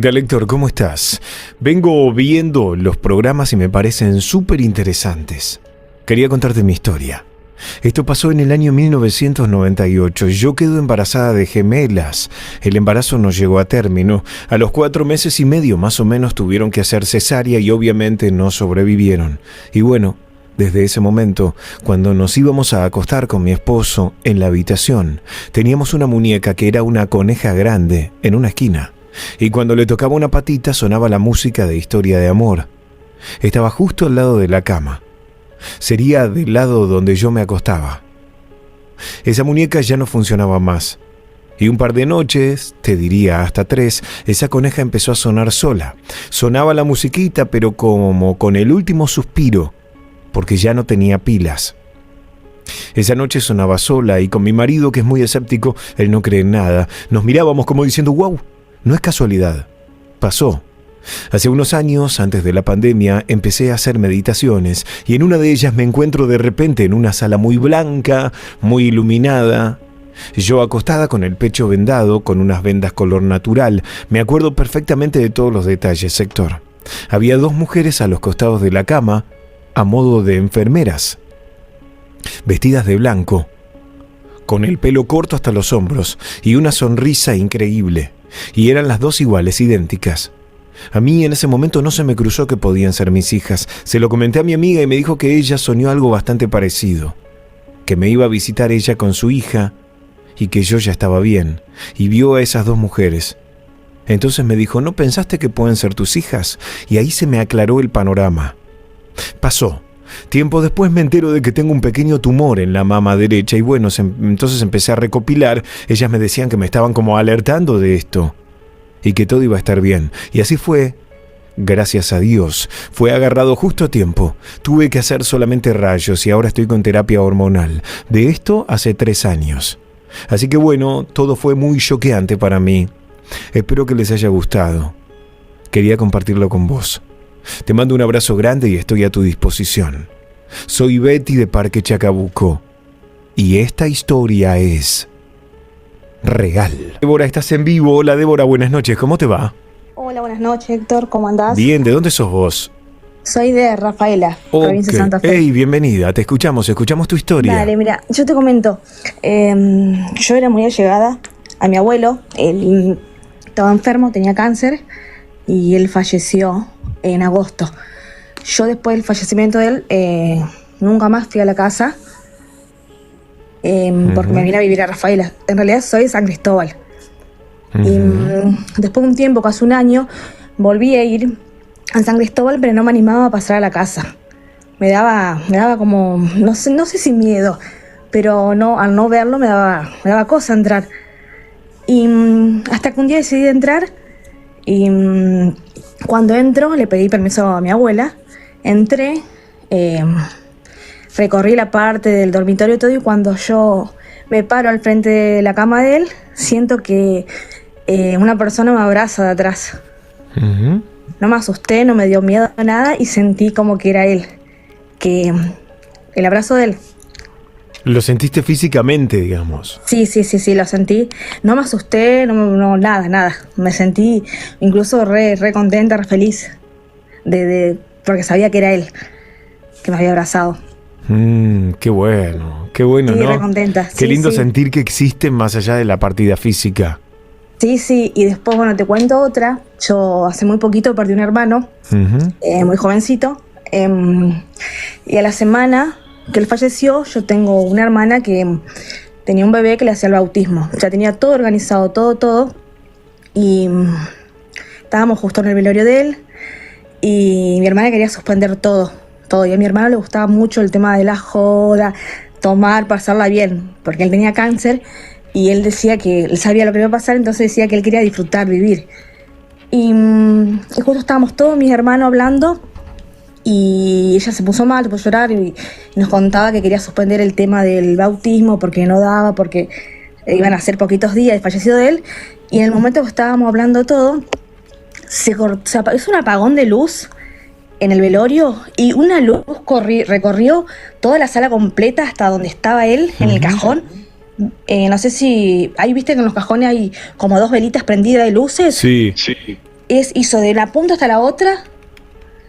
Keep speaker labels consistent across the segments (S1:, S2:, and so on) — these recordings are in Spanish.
S1: ¿Qué tal, Héctor? ¿Cómo estás? Vengo viendo los programas y me parecen súper interesantes. Quería contarte mi historia. Esto pasó en el año 1998. Yo quedo embarazada de gemelas. El embarazo no llegó a término. A los 4 meses y medio más o menos tuvieron que hacer cesárea y obviamente no sobrevivieron. Y bueno, desde ese momento, cuando nos íbamos a acostar con mi esposo en la habitación, teníamos una muñeca que era una coneja grande en una esquina. Y cuando le tocaba una patita sonaba la música de Historia de Amor. Estaba justo al lado de la cama. Sería del lado donde yo me acostaba. Esa muñeca ya no funcionaba más. Y un par de noches, te diría hasta 3, esa coneja empezó a sonar sola. Sonaba la musiquita, pero como con el último suspiro, porque ya no tenía pilas. Esa noche sonaba sola y con mi marido, que es muy escéptico, él no cree en nada, nos mirábamos como diciendo, wow, no es casualidad, pasó. Hace unos años, antes de la pandemia, empecé a hacer meditaciones y en una de ellas me encuentro de repente en una sala muy blanca, muy iluminada. Yo acostada con el pecho vendado, con unas vendas color natural. Me acuerdo perfectamente de todos los detalles, Héctor. Había 2 mujeres a los costados de la cama, a modo de enfermeras, vestidas de blanco, con el pelo corto hasta los hombros y una sonrisa increíble. Y eran las 2 iguales, idénticas. A mí en ese momento no se me cruzó que podían ser mis hijas. Se lo comenté a mi amiga y me dijo que ella soñó algo bastante parecido. Que me iba a visitar ella con su hija y que yo ya estaba bien. Y vio a esas 2 mujeres. Entonces me dijo, ¿no pensaste que pueden ser tus hijas? Y ahí se me aclaró el panorama. Pasó. Tiempo después me entero de que tengo un pequeño tumor en la mama derecha y bueno, entonces empecé a recopilar. Ellas me decían que me estaban como alertando de esto y que todo iba a estar bien. Y así fue. Gracias a Dios. Fue agarrado justo a tiempo. Tuve que hacer solamente rayos y ahora estoy con terapia hormonal. De esto hace 3 años. Así que bueno, todo fue muy choqueante para mí. Espero que les haya gustado. Quería compartirlo con vos. Te mando un abrazo grande y estoy a tu disposición. Soy Betty de Parque Chacabuco y esta historia es real. Débora, estás en vivo. Hola Débora, buenas noches, ¿cómo te va?
S2: Hola, buenas noches, Héctor, ¿cómo andás?
S1: Bien, ¿de dónde sos vos?
S2: Soy de Rafaela, provincia de Santa Fe.
S1: Hey, bienvenida, te escuchamos tu historia.
S2: Dale, mira, yo te comento, yo era muy allegada a mi abuelo, él estaba enfermo, tenía cáncer y él falleció en agosto. Yo después del fallecimiento de él, nunca más fui a la casa, porque me vine a vivir a Rafaela. En realidad soy de San Cristóbal. Y después de un tiempo, casi un año, volví a ir a San Cristóbal, pero no me animaba a pasar a la casa. Me daba como, no sé si miedo, pero no, al no verlo me daba cosa entrar. Y hasta que un día decidí entrar y cuando entro le pedí permiso a mi abuela, entré, recorrí la parte del dormitorio y todo, y cuando yo me paro al frente de la cama de él, siento que una persona me abraza de atrás. No me asusté, no me dio miedo, nada, y sentí como que era él, que el abrazo de él.
S1: ¿Lo sentiste físicamente, digamos?
S2: Sí, lo sentí. No me asusté, no, nada. Me sentí incluso re contenta, re feliz, porque sabía que era él, que me había abrazado.
S1: Qué bueno, sí, ¿no?
S2: Re contenta.
S1: Qué lindo sentir que existen más allá de la partida física.
S2: Sí, y después, bueno, te cuento otra. Yo hace muy poquito perdí un hermano, muy jovencito, y a la semana que él falleció, yo tengo una hermana que tenía un bebé que le hacía el bautismo. Ya tenía todo organizado, todo, y estábamos justo en el velorio de él, y mi hermana quería suspender todo, y a mi hermano le gustaba mucho el tema de la joda, tomar, pasarla bien, porque él tenía cáncer, y él decía que él sabía lo que iba a pasar, entonces decía que él quería disfrutar, vivir. Y justo estábamos todos mis hermanos hablando, y ella se puso mal, se puso a llorar y nos contaba que quería suspender el tema del bautismo porque no daba, porque iban a ser poquitos días de fallecido de él. Y en el momento que estábamos hablando todo, se hizo un apagón de luz en el velorio y una luz recorrió toda la sala completa hasta donde estaba él, en el cajón. No sé si ahí viste que en los cajones hay como 2 velitas prendidas de luces.
S1: Sí.
S2: hizo de la punta hasta la otra,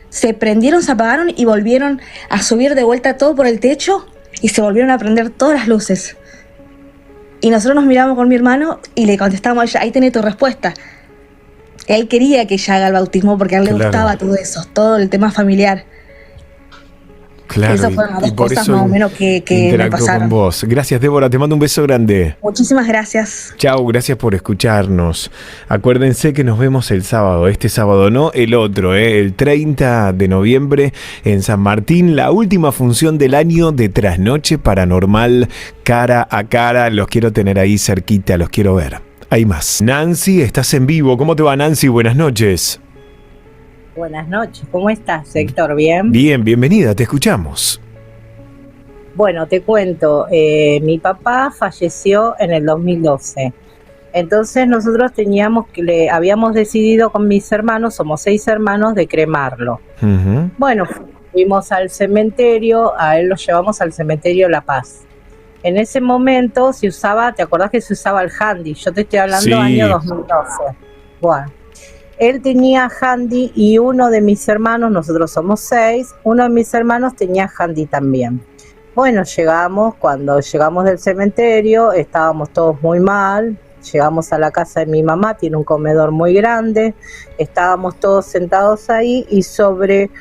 S2: se prendieron, se apagaron y volvieron a subir de vuelta todo por el techo y se volvieron a prender todas las luces. Y nosotros nos miramos con mi hermano y le contestamos a ella, ahí tenés tu respuesta. Él quería que ella haga el bautismo porque a él le gustaba todo eso, todo el tema familiar.
S1: Claro,
S2: esas fueron las dos
S1: por
S2: cosas
S1: eso
S2: más o menos que me pasaron.
S1: con vos. Gracias, Débora, te mando un beso grande.
S2: Muchísimas gracias.
S1: Chao, gracias por escucharnos. Acuérdense que nos vemos el sábado, este sábado no, el otro, el 30 de noviembre en San Martín, la última función del año de Trasnoche Paranormal, cara a cara. Los quiero tener ahí cerquita, los quiero ver. Hay más. Nancy, estás en vivo. ¿Cómo te va, Nancy? Buenas noches.
S3: Buenas noches, ¿cómo estás, Héctor? ¿Bien?
S1: Bien, bienvenida, te escuchamos.
S3: Bueno, te cuento, mi papá falleció en el 2012. Entonces nosotros habíamos decidido con mis hermanos, somos 6 hermanos, de cremarlo. Uh-huh. Bueno, fuimos al cementerio, a él lo llevamos al cementerio La Paz. En ese momento se usaba, ¿te acordás que se usaba el handy? Yo te estoy hablando año 2012. Bueno. Él tenía handy y uno de mis hermanos, nosotros somos 6, uno de mis hermanos tenía handy también. Bueno, cuando llegamos del cementerio, estábamos todos muy mal, llegamos a la casa de mi mamá, tiene un comedor muy grande, estábamos todos sentados ahí y sobre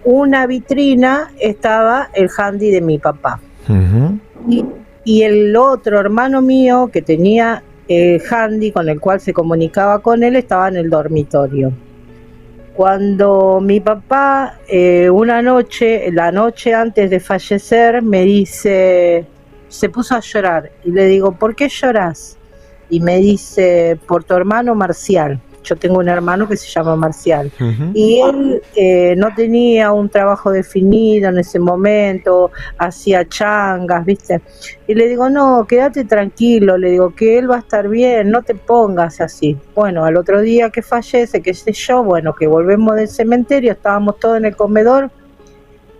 S3: una vitrina estaba el handy de mi papá. Uh-huh. Y el otro hermano mío que tenía handy con el cual se comunicaba con él estaba en el dormitorio. Cuando mi papá la noche antes de fallecer me dice, se puso a llorar y le digo, ¿por qué lloras? Y me dice, por tu hermano Marcial. Yo tengo un hermano que se llama Marcial. Uh-huh. Y él no tenía un trabajo definido en ese momento, hacía changas, ¿viste? Y le digo, no, quédate tranquilo, le digo que él va a estar bien, no te pongas así. Bueno, al otro día que fallece, qué sé yo, bueno, que volvemos del cementerio, estábamos todos en el comedor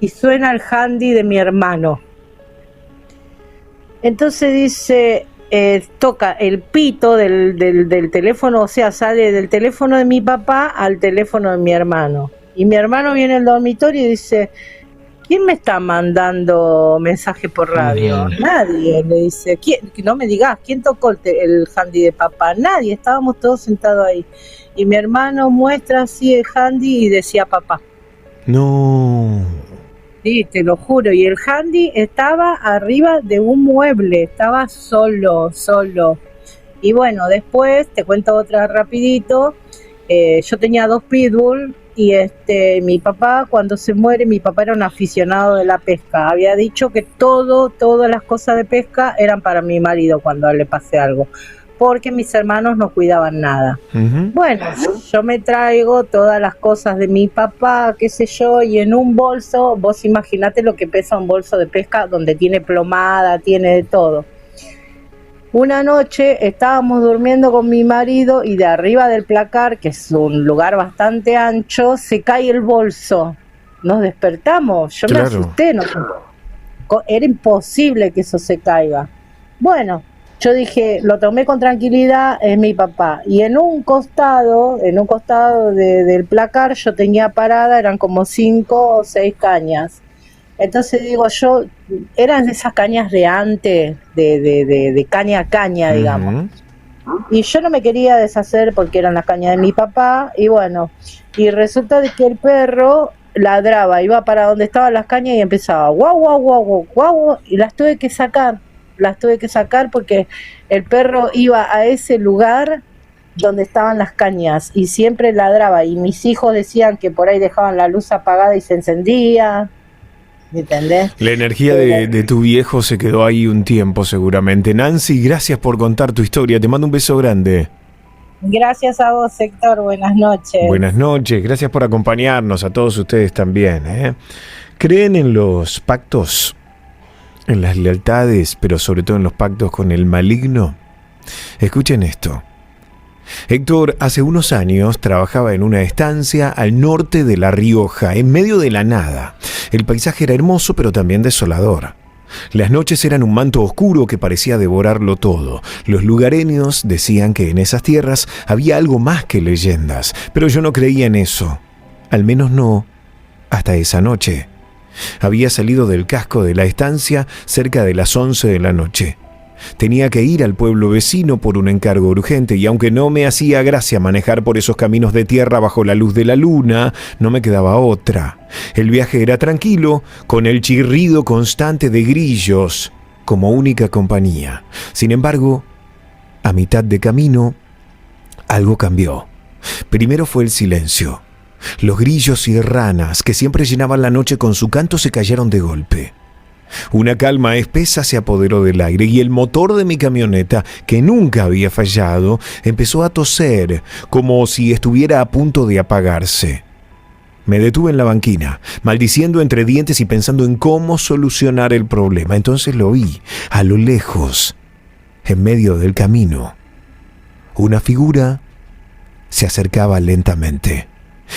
S3: y suena el handy de mi hermano. Entonces dice... toca el pito del teléfono, o sea, sale del teléfono de mi papá al teléfono de mi hermano. Y mi hermano viene al dormitorio y dice, ¿quién me está mandando mensaje por radio? Uh-huh. Nadie, le dice, no me digas, ¿quién tocó el handy de papá? Nadie, estábamos todos sentados ahí. Y mi hermano muestra así el handy y decía papá.
S1: No...
S3: Sí, te lo juro, y el handy estaba arriba de un mueble, estaba solo. Y bueno, después, te cuento otra rapidito, yo tenía 2 pitbull y mi papá, cuando se muere, mi papá era un aficionado de la pesca, había dicho que todas las cosas de pesca eran para mi marido cuando le pase algo, porque mis hermanos no cuidaban nada. Uh-huh. Bueno, yo me traigo todas las cosas de mi papá, qué sé yo, y en un bolso, vos imaginate lo que pesa un bolso de pesca, donde tiene plomada, tiene de todo. Una noche estábamos durmiendo con mi marido y de arriba del placar, que es un lugar bastante ancho, se cae el bolso. Nos despertamos, yo me asusté, era imposible que eso se caiga. Bueno, yo dije, lo tomé con tranquilidad, es mi papá. Y en un costado del placar yo tenía parada, eran como 5 o 6 cañas. Entonces digo yo, eran esas cañas de antes, de caña a caña, digamos. Uh-huh. Y yo no me quería deshacer porque eran las cañas de mi papá. Y bueno, y resulta de que el perro ladraba, iba para donde estaban las cañas y empezaba guau, guau, guau, guau, guau, y las tuve que sacar porque el perro iba a ese lugar donde estaban las cañas y siempre ladraba y mis hijos decían que por ahí dejaban la luz apagada y se encendía, ¿entendés?
S1: La energía de tu viejo se quedó ahí un tiempo seguramente. Nancy, gracias por contar tu historia, te mando un beso grande.
S3: Gracias a vos, Héctor, buenas noches.
S1: Buenas noches, gracias por acompañarnos, a todos ustedes también, ¿eh? ¿Creen en los pactos? En las lealtades, pero sobre todo en los pactos con el maligno. Escuchen esto. Héctor hace unos años trabajaba en una estancia al norte de La Rioja, en medio de la nada. El paisaje era hermoso, pero también desolador. Las noches eran un manto oscuro que parecía devorarlo todo. Los lugareños decían que en esas tierras había algo más que leyendas, pero yo no creía en eso. Al menos no hasta esa noche. Había salido del casco de la estancia cerca de las 11 de la noche. Tenía que ir al pueblo vecino por un encargo urgente y aunque no me hacía gracia manejar por esos caminos de tierra bajo la luz de la luna, no me quedaba otra. El viaje era tranquilo, con el chirrido constante de grillos como única compañía. Sin embargo, a mitad de camino, algo cambió. Primero fue el silencio. Los grillos y ranas que siempre llenaban la noche con su canto se cayeron de golpe. Una calma espesa se apoderó del aire y el motor de mi camioneta, que nunca había fallado, empezó a toser como si estuviera a punto de apagarse. Me detuve en la banquina, maldiciendo entre dientes y pensando en cómo solucionar el problema. Entonces lo vi, a lo lejos, en medio del camino. Una figura se acercaba lentamente.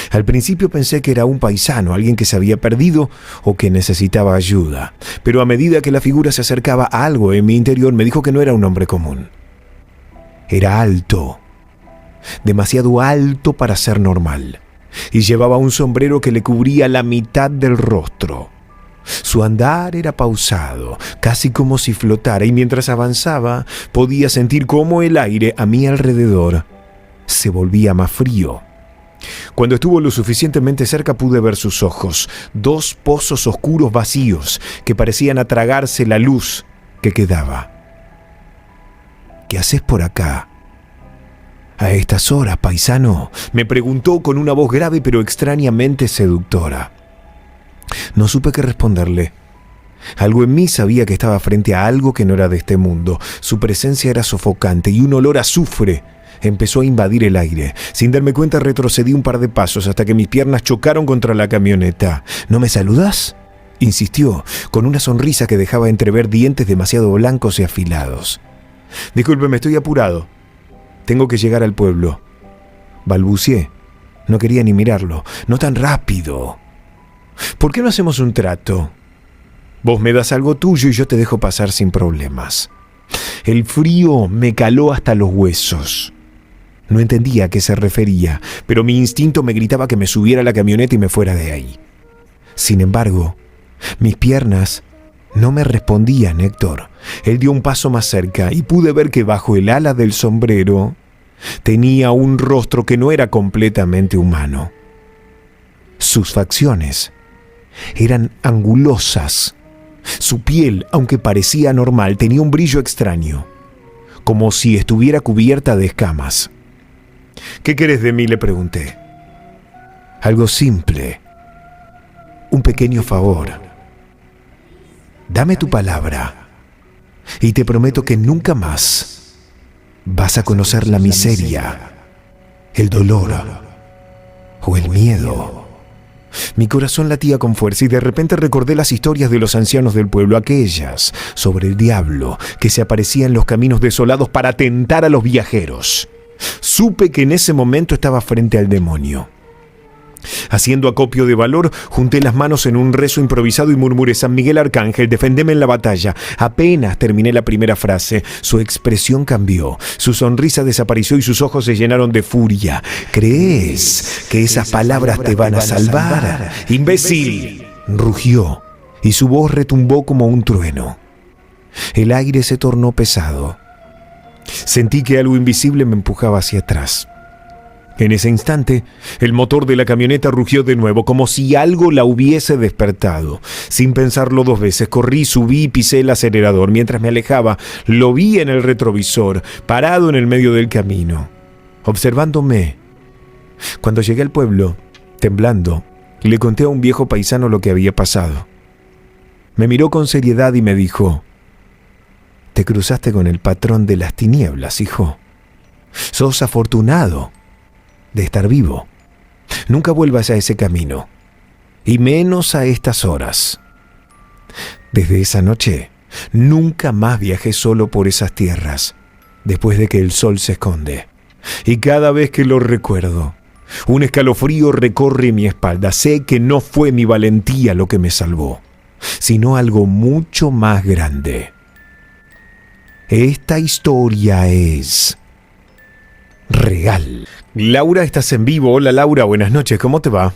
S1: Al principio pensé que era un paisano, alguien que se había perdido o que necesitaba ayuda. Pero a medida que la figura se acercaba a algo en mi interior, me dijo que no era un hombre común. Era alto, demasiado alto para ser normal, y llevaba un sombrero que le cubría la mitad del rostro. Su andar era pausado, casi como si flotara, y mientras avanzaba podía sentir cómo el aire a mi alrededor se volvía más frío. Cuando estuvo lo suficientemente cerca pude ver sus ojos, 2 pozos oscuros vacíos que parecían atragarse la luz que quedaba. ¿Qué haces por acá? A estas horas, paisano, me preguntó con una voz grave pero extrañamente seductora. No supe qué responderle. Algo en mí sabía que estaba frente a algo que no era de este mundo. Su presencia era sofocante y un olor a azufre empezó a invadir el aire. Sin darme cuenta retrocedí un par de pasos hasta que mis piernas chocaron contra la camioneta. ¿No me saludas?, insistió, con una sonrisa que dejaba entrever dientes demasiado blancos y afilados. Discúlpeme, estoy apurado. Tengo que llegar al pueblo. Balbuceé. No quería ni mirarlo. No tan rápido. ¿Por qué no hacemos un trato? Vos me das algo tuyo y yo te dejo pasar sin problemas. El frío me caló hasta los huesos. No entendía a qué se refería, pero mi instinto me gritaba que me subiera a la camioneta y me fuera de ahí. Sin embargo, mis piernas no me respondían, Héctor. Él dio un paso más cerca y pude ver que bajo el ala del sombrero tenía un rostro que no era completamente humano. Sus facciones eran angulosas. Su piel, aunque parecía normal, tenía un brillo extraño, como si estuviera cubierta de escamas. ¿Qué querés de mí?, le pregunté. Algo simple. Un pequeño favor. Dame tu palabra y te prometo que nunca más vas a conocer la miseria, el dolor o el miedo. Mi corazón latía con fuerza y de repente recordé las historias de los ancianos del pueblo, aquellas sobre el diablo que se aparecía en los caminos desolados para tentar a los viajeros. Supe que en ese momento estaba frente al demonio. Haciendo acopio de valor, junté las manos en un rezo improvisado y murmuré: San Miguel Arcángel, deféndeme en la batalla. Apenas terminé la primera frase, su expresión cambió, su sonrisa desapareció y sus ojos se llenaron de furia. ¿Crees que esas palabras te van a salvar? ¡Imbécil!, rugió, y su voz retumbó como un trueno. El aire se tornó pesado. Sentí que algo invisible me empujaba hacia atrás. En ese instante, el motor de la camioneta rugió de nuevo, como si algo la hubiese despertado. Sin pensarlo 2 veces, corrí, subí y pisé el acelerador. Mientras me alejaba, lo vi en el retrovisor, parado en el medio del camino, observándome. Cuando llegué al pueblo, temblando, le conté a un viejo paisano lo que había pasado. Me miró con seriedad y me dijo: «Te cruzaste con el patrón de las tinieblas, hijo. Sos afortunado de estar vivo. Nunca vuelvas a ese camino, y menos a estas horas». Desde esa noche, nunca más viajé solo por esas tierras, después de que el sol se esconde. Y cada vez que lo recuerdo, un escalofrío recorre mi espalda. Sé que no fue mi valentía lo que me salvó. sino algo mucho más grande. Esta historia es real. Laura, estás en vivo. Hola Laura, buenas noches, ¿cómo te va?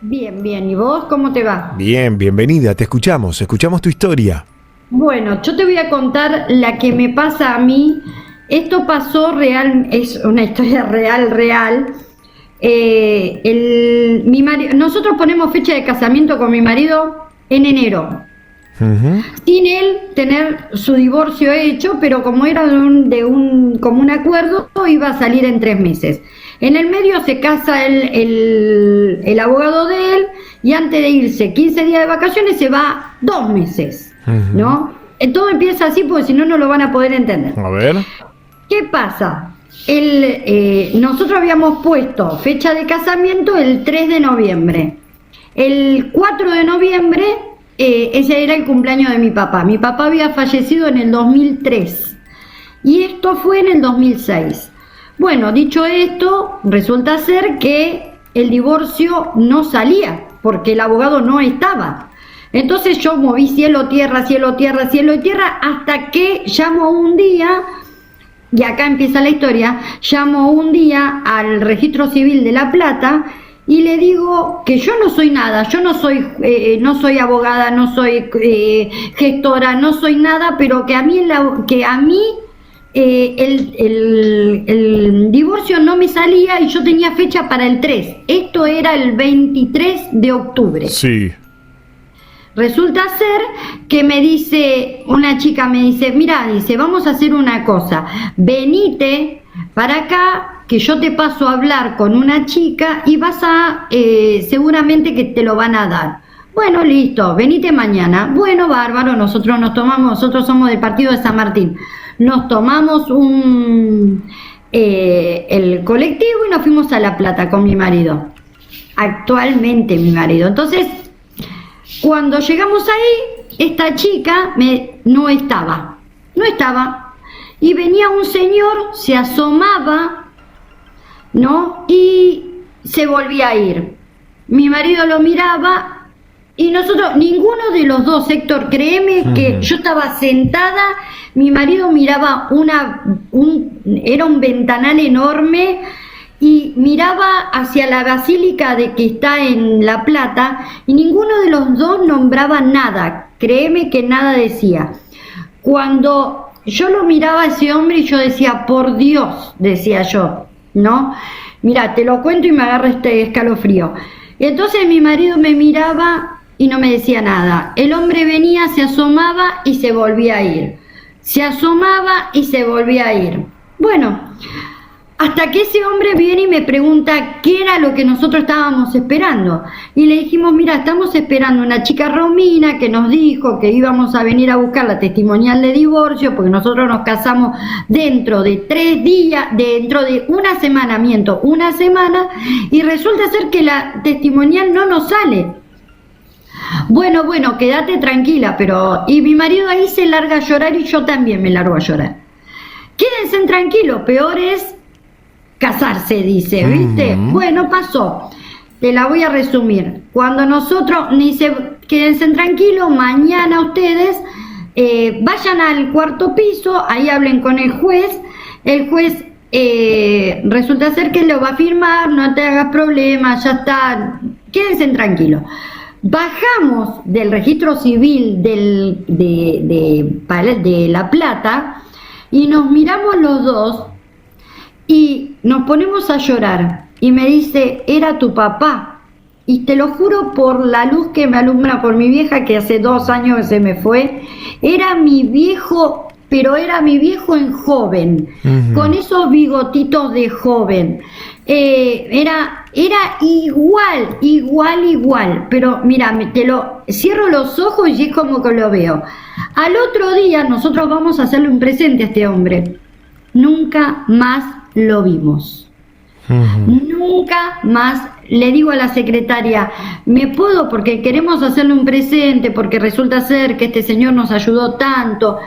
S4: Bien, bien. ¿Y vos cómo te va?
S1: Bien, bienvenida, te escuchamos tu historia.
S4: Bueno, yo te voy a contar la que me pasa a mí. Esto pasó real, es una historia real. Mi marido, nosotros ponemos fecha de casamiento con mi marido en enero. Uh-huh. Sin él tener su divorcio hecho, pero como era de un común acuerdo, iba a salir en 3 meses. En el medio se casa el abogado de él y antes de irse 15 días de vacaciones se va 2 meses, uh-huh. ¿No? Todo empieza así porque si no, no lo van a poder entender.
S1: A ver.
S4: ¿Qué pasa? Nosotros habíamos puesto fecha de casamiento el 3 de noviembre. El 4 de noviembre, ese era el cumpleaños de mi papá. Mi papá había fallecido en el 2003 y esto fue en el 2006. Bueno, dicho esto, resulta ser que el divorcio no salía porque el abogado no estaba. Entonces yo moví cielo, tierra, hasta que llamo un día, y acá empieza la historia, llamo un día al registro civil de La Plata y le digo que yo no soy nada, yo no soy abogada, no soy gestora, no soy nada, pero que a mí el divorcio no me salía y yo tenía fecha para el 3. Esto era el 23 de octubre.
S1: Sí.
S4: Resulta ser que una chica me dice, mira, dice, vamos a hacer una cosa, venite para acá, que yo te paso a hablar con una chica y seguramente que te lo van a dar. Bueno, listo, venite mañana. Bueno, bárbaro, nosotros somos del partido de San Martín. Nos tomamos el colectivo y nos fuimos a La Plata con mi marido. Actualmente mi marido. Entonces, cuando llegamos ahí, esta chica no estaba. Y venía un señor, se asomaba, ¿no? Y se volvía a ir. Mi marido lo miraba. Y nosotros, ninguno de los dos, Héctor, créeme que yo estaba sentada, mi marido miraba era un ventanal enorme y miraba hacia la basílica que está en La Plata y ninguno de los dos nombraba nada, créeme que nada decía. Cuando yo lo miraba a ese hombre y yo decía, por Dios, decía yo, ¿no? Mira, te lo cuento y me agarra este escalofrío. Y entonces mi marido me miraba y no me decía nada. El hombre venía, se asomaba y se volvía a ir. Se asomaba y se volvía a ir. Bueno, hasta que ese hombre viene y me pregunta qué era lo que nosotros estábamos esperando. Y le dijimos, mira, estamos esperando una chica Romina que nos dijo que íbamos a venir a buscar la testimonial de divorcio porque nosotros nos casamos dentro de 3 días, dentro de una semana, y resulta ser que la testimonial no nos sale. Bueno, quédate tranquila, y mi marido ahí se larga a llorar y yo también me largo a llorar. Quédense tranquilos, peor es casarse, dice, ¿viste? Bueno, pasó. Te la voy a resumir. Cuando nosotros, dice, quédense tranquilos, mañana ustedes vayan al 4º piso, ahí hablen con el juez resulta ser que lo va a firmar, no te hagas problemas, ya está, quédense tranquilos. Bajamos del registro civil de La Plata y nos miramos los dos y nos ponemos a llorar y me dice, era tu papá, y te lo juro por la luz que me alumbra, por mi vieja que hace 2 años que se me fue, era mi viejo, pero era mi viejo en joven, con esos bigotitos de joven. Era igual, pero mira, cierro los ojos y es como que lo veo. Al otro día nosotros vamos a hacerle un presente a este hombre. Nunca más lo vimos. Nunca más. Le digo a la secretaria, porque queremos hacerle un presente, porque resulta ser que este señor nos ayudó tanto.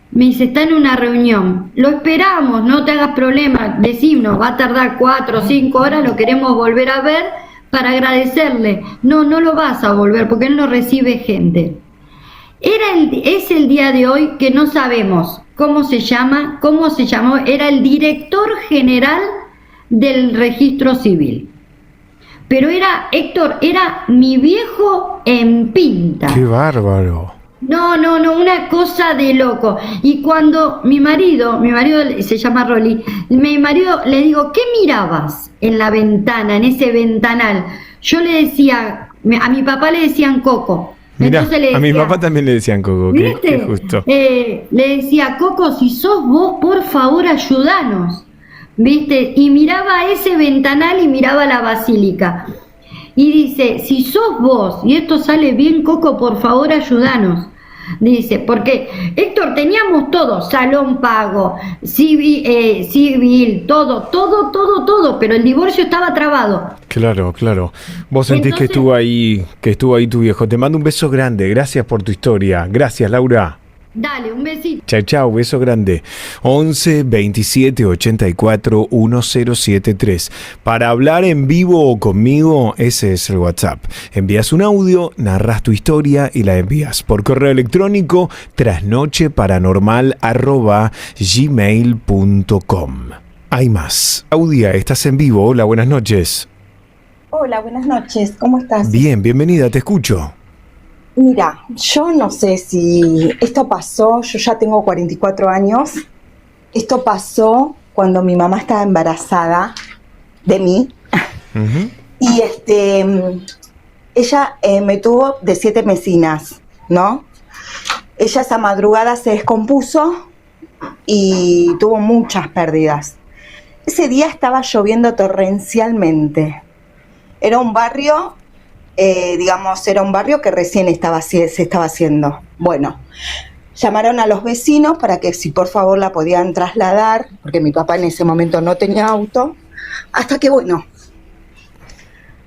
S4: Me dice, está en una reunión. Lo esperamos, no te hagas problema. Decimos, va a tardar 4 o 5 horas, lo queremos volver a ver para agradecerle. No lo vas a volver porque él no recibe gente. Es el día de hoy que no sabemos cómo se llamó, era el director general del registro civil. Pero Héctor, era mi viejo en pinta.
S1: ¡Qué bárbaro!
S4: No, una cosa de loco. Y cuando mi marido se llama Rolly, mi marido le digo, ¿qué mirabas en la ventana, en ese ventanal? Yo le decía, a mi papá le decían Coco.
S1: Mirá,
S4: Entonces le decía,
S1: a mi papá también le decían Coco, qué justo.
S4: Le decía, Coco, si sos vos, por favor, ayudanos. ¿Viste? Y miraba ese ventanal y miraba la basílica. Y dice, si sos vos, y esto sale bien, Coco, por favor, ayudanos. Dice, porque Héctor, teníamos todo, salón pago, civil, todo, pero el divorcio estaba trabado.
S1: Claro. Vos sentís que estuvo ahí tu viejo. Te mando un beso grande, gracias por tu historia. Gracias, Laura.
S4: Dale, un besito.
S1: Chau, beso grande. 11 27 84 1073. Para hablar en vivo o conmigo, ese es el WhatsApp. Envías un audio, narras tu historia y la envías por correo electrónico trasnocheparanormal@gmail.com. Hay más. Claudia, estás en vivo. Hola, buenas noches.
S5: Hola, buenas noches. ¿Cómo estás?
S1: Bien, bienvenida, te escucho.
S5: Mira, yo no sé si esto pasó, yo ya tengo 44 años, esto pasó cuando mi mamá estaba embarazada de mí.
S1: Uh-huh.
S5: Y ella me tuvo de 7 mesinas, ¿no? Ella esa madrugada se descompuso y tuvo muchas pérdidas. Ese día estaba lloviendo torrencialmente. Era un barrio... era un barrio que recién se estaba haciendo. Bueno, llamaron a los vecinos para que si por favor la podían trasladar, porque mi papá en ese momento no tenía auto, hasta que bueno,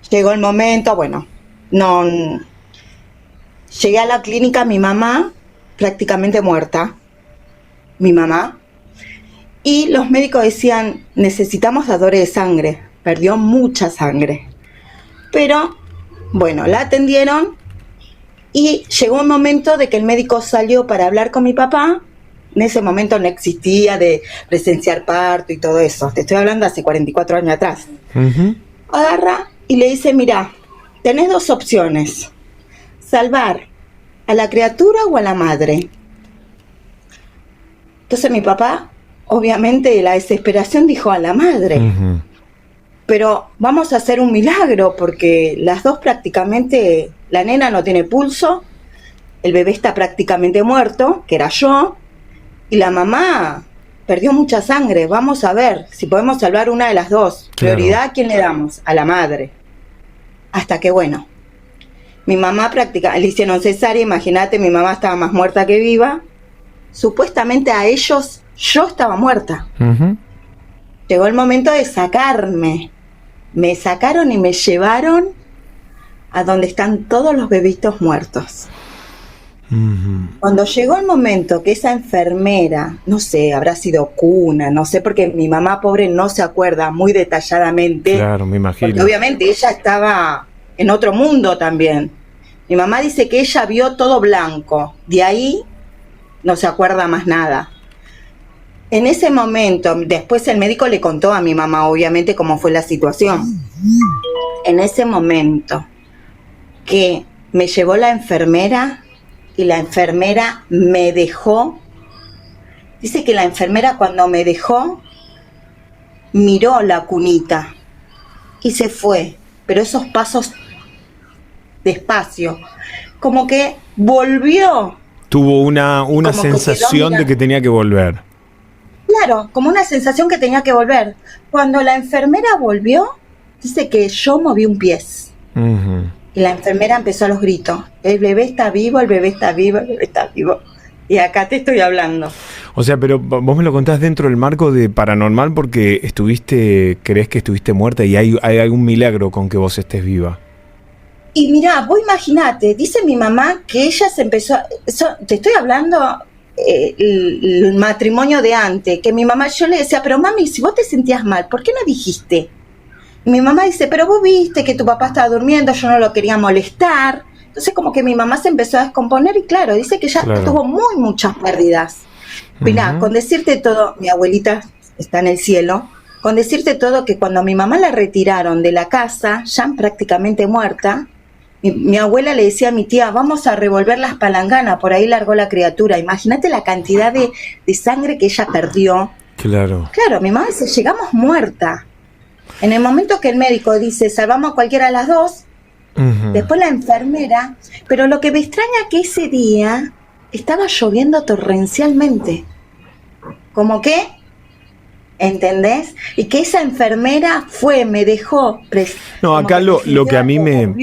S5: llegó el momento, llegué a la clínica, mi mamá prácticamente muerta, y los médicos decían, necesitamos dadores de sangre, perdió mucha sangre, pero bueno, la atendieron y llegó un momento de que el médico salió para hablar con mi papá. En ese momento no existía de presenciar parto y todo eso. Te estoy hablando hace 44 años atrás.
S1: Uh-huh.
S5: Agarra y le dice, mira, tenés 2 opciones. Salvar a la criatura o a la madre. Entonces mi papá, obviamente de la desesperación, dijo a la madre.
S1: Uh-huh.
S5: Pero vamos a hacer un milagro porque las dos prácticamente, la nena no tiene pulso, el bebé está prácticamente muerto, que era yo, y la mamá perdió mucha sangre. Vamos a ver si podemos salvar una de las dos.
S1: Claro.
S5: Prioridad, ¿a quién le damos? A la madre. Hasta que bueno, mi mamá le hicieron cesárea, imagínate, mi mamá estaba más muerta que viva. Supuestamente a ellos yo estaba muerta.
S1: Uh-huh.
S5: Llegó el momento de sacarme. Me sacaron y me llevaron a donde están todos los bebitos muertos.
S1: Uh-huh.
S5: Cuando llegó el momento que esa enfermera, no sé, habrá sido cuna, no sé, porque mi mamá pobre no se acuerda muy detalladamente.
S1: Claro, me imagino.
S5: Porque obviamente ella estaba en otro mundo también. Mi mamá dice que ella vio todo blanco, de ahí no se acuerda más nada. En ese momento, después el médico le contó a mi mamá, obviamente, cómo fue la situación. En ese momento que me llevó la enfermera y la enfermera me dejó, dice que la enfermera cuando me dejó, miró la cunita y se fue, pero esos pasos despacio, como que volvió.
S1: Tuvo una sensación de que tenía que volver.
S5: Claro, como una sensación que tenía que volver. Cuando la enfermera volvió, dice que yo moví un pie.
S1: Uh-huh.
S5: Y la enfermera empezó a los gritos. El bebé está vivo, el bebé está vivo, el bebé está vivo. Y acá te estoy hablando.
S1: O sea, pero vos me lo contás dentro del marco de paranormal porque crees que estuviste muerta y hay algún milagro con que vos estés viva.
S5: Y mirá, vos imaginate, dice mi mamá que ella se empezó, te estoy hablando el matrimonio de antes, que mi mamá, yo le decía, pero mami, si vos te sentías mal, ¿por qué no dijiste? Y mi mamá dice, pero vos viste que tu papá estaba durmiendo, yo no lo quería molestar, Entonces como que mi mamá se empezó a descomponer y claro, dice que ella tuvo muchas pérdidas. Mirá, con decirte todo, mi abuelita está en el cielo, con decirte todo que cuando a mi mamá la retiraron de la casa, ya prácticamente muerta, mi abuela le decía a mi tía, vamos a revolver las palanganas, por ahí largó la criatura. Imagínate la cantidad de sangre que ella perdió.
S1: Claro.
S5: Claro, mi mamá dice, llegamos muerta. En el momento que el médico dice, salvamos a cualquiera de las dos, después la enfermera, pero lo que me extraña que ese día estaba lloviendo torrencialmente. Como que, ¿entendés? Y que esa enfermera me dejó...
S1: No, acá lo que a mí me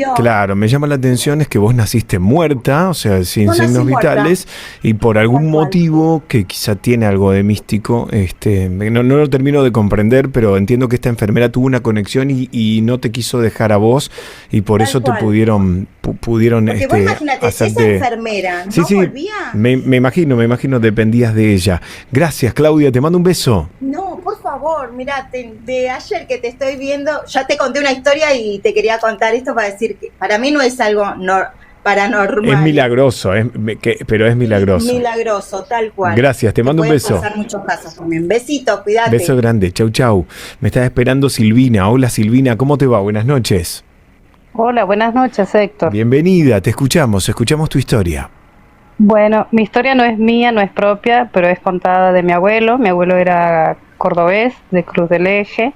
S1: llama la atención es que vos naciste muerta, o sea, sin signos vitales, y por algún motivo que quizá tiene algo de místico, no lo termino de comprender, pero entiendo que esta enfermera tuvo una conexión y no te quiso dejar a vos, y por eso te pudieron
S5: porque vos imagínate, si esa enfermera no volvía...
S1: Me imagino, dependías de ella. Gracias, Claudia, te mando un beso.
S5: No, por favor, mira, de ayer que te estoy viendo, ya te conté una historia y te quería contar esto para decir que para mí no es algo paranormal.
S1: Es milagroso, pero es milagroso.
S5: Milagroso, tal cual.
S1: Gracias, te mando un beso.
S5: Pasar muchos casos también. Besito, cuídate.
S1: Beso grande, chau. Me está esperando Silvina. Hola Silvina, ¿cómo te va? Buenas noches.
S6: Hola, buenas noches, Héctor.
S1: Bienvenida, te escuchamos tu historia.
S6: Bueno, mi historia no es mía, no es propia, pero es contada de mi abuelo. Mi abuelo era cordobés, de Cruz del Eje.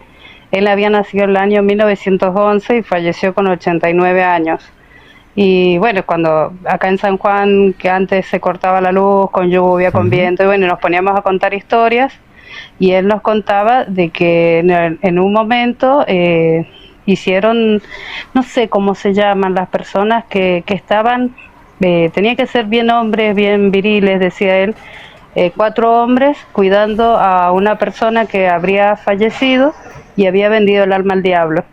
S6: Él había nacido en el año 1911 y falleció con 89 años. Y bueno, cuando acá en San Juan, que antes se cortaba la luz con lluvia, con viento, y bueno, nos poníamos a contar historias, y él nos contaba de que en un momento hicieron, no sé cómo se llaman las personas que estaban, tenía que ser bien hombres, bien viriles, decía él, 4 hombres cuidando a una persona que habría fallecido y había vendido el alma al diablo.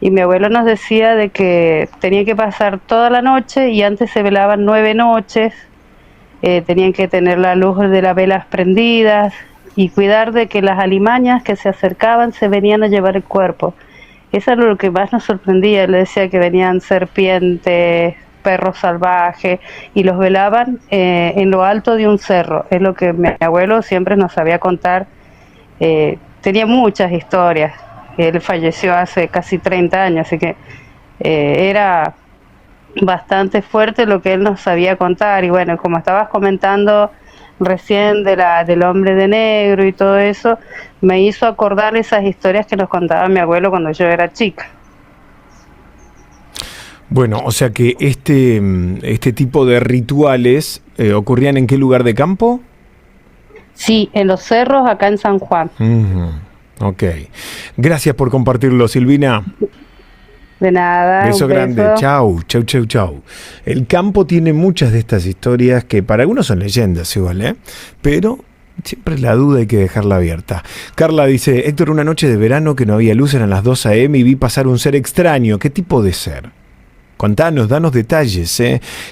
S6: Y mi abuelo nos decía de que tenía que pasar toda la noche, y antes se velaban 9 noches, tenían que tener la luz de las velas prendidas y cuidar de que las alimañas que se acercaban se venían a llevar el cuerpo. Eso es lo que más nos sorprendía. Él decía que venían serpientes, perros salvajes, y los velaban en lo alto de un cerro. Es lo que mi abuelo siempre nos sabía contar. Tenía muchas historias. Él falleció hace casi 30 años, así que era bastante fuerte lo que él nos sabía contar. Y bueno, como estabas comentando recién del hombre de negro y todo eso, me hizo acordar esas historias que nos contaba mi abuelo cuando yo era chica.
S1: Bueno, o sea que este tipo de rituales ocurrían ¿en qué lugar de campo?
S6: Sí, en los cerros acá en San Juan.
S1: Ok. Gracias por compartirlo, Silvina.
S6: De nada.
S1: Beso grande. Chau. El campo tiene muchas de estas historias que para algunos son leyendas igual, pero siempre la duda hay que dejarla abierta. Carla dice, Héctor, una noche de verano que no había luz, eran las 2 a.m. y vi pasar un ser extraño. ¿Qué tipo de ser? Contanos, danos detalles,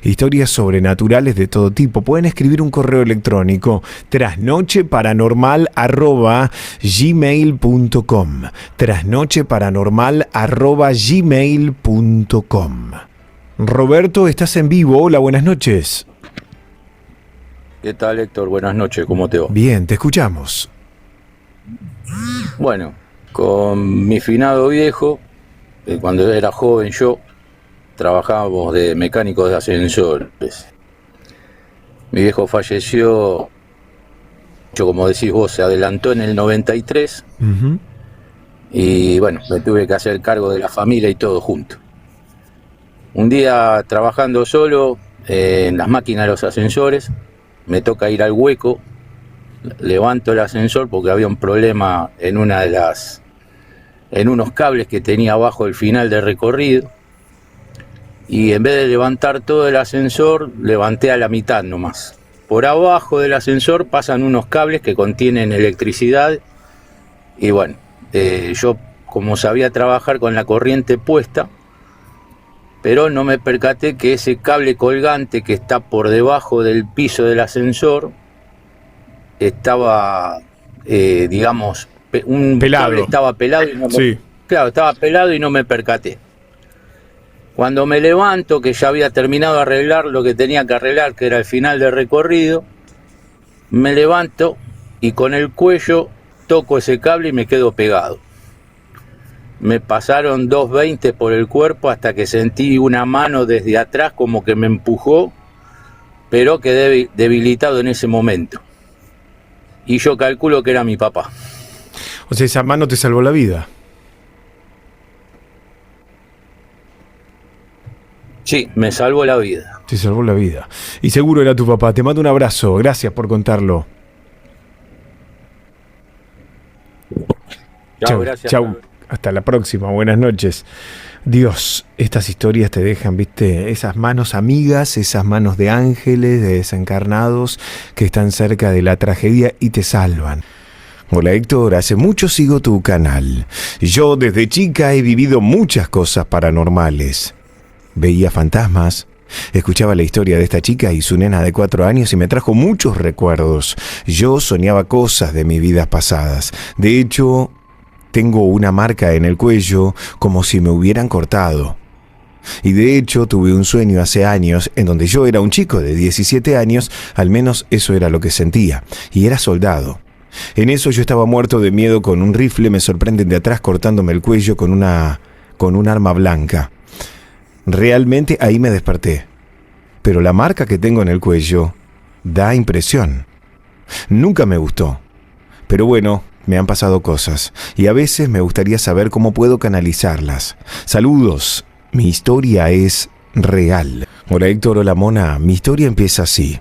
S1: historias sobrenaturales de todo tipo. Pueden escribir un correo electrónico, trasnocheparanormal@gmail.com, trasnocheparanormal@gmail.com. Roberto, estás en vivo. Hola, buenas noches.
S7: ¿Qué tal, Héctor? Buenas noches, ¿cómo te va?
S1: Bien, te escuchamos.
S7: Bueno, con mi finado viejo, cuando era joven yo, trabajábamos de mecánicos de ascensores. Mi viejo falleció, como decís vos, se adelantó en el 93, y bueno, me tuve que hacer cargo de la familia y todo junto. Un día trabajando solo en las máquinas de los ascensores, me toca ir al hueco, levanto el ascensor porque había un problema en unos cables que tenía abajo el final del recorrido. Y en vez de levantar todo el ascensor, levanté a la mitad nomás. Por abajo del ascensor pasan unos cables que contienen electricidad. Y bueno, yo como sabía trabajar con la corriente puesta, pero no me percaté que ese cable colgante que está por debajo del piso del ascensor estaba, un
S1: pelado.
S7: cable estaba pelado y no me,
S1: sí.
S7: Claro, estaba pelado y no me percaté. Cuando me levanto, que ya había terminado de arreglar lo que tenía que arreglar, que era el final del recorrido, me levanto y con el cuello toco ese cable y me quedo pegado. Me pasaron 220 por el cuerpo hasta que sentí una mano desde atrás como que me empujó, pero quedé debilitado en ese momento. Y yo calculo que era mi papá.
S1: O sea, esa mano te salvó la vida.
S7: Sí, me salvó la vida.
S1: Te salvó la vida. Y seguro era tu papá. Te mando un abrazo. Gracias por contarlo.
S7: Chau, gracias.
S1: Chau. Hasta la próxima. Buenas noches. Dios, estas historias te dejan, viste, esas manos amigas, esas manos de ángeles, de desencarnados que están cerca de la tragedia y te salvan. Hola Héctor, hace mucho sigo tu canal. Yo desde chica he vivido muchas cosas paranormales. Veía fantasmas, escuchaba la historia de esta chica y su nena de 4 años y me trajo muchos recuerdos. Yo soñaba cosas de mis vidas pasadas. De hecho, tengo una marca en el cuello como si me hubieran cortado. Y de hecho tuve un sueño hace años en donde yo era un chico de 17 años, al menos eso era lo que sentía, y era soldado. En eso yo estaba muerto de miedo con un rifle, me sorprenden de atrás cortándome el cuello con un arma blanca. Realmente ahí me desperté. Pero la marca que tengo en el cuello da impresión. Nunca me gustó. Pero bueno, me han pasado cosas y a veces me gustaría saber cómo puedo canalizarlas. Saludos, mi historia es real. Hola Héctor, hola Mona, mi historia empieza así.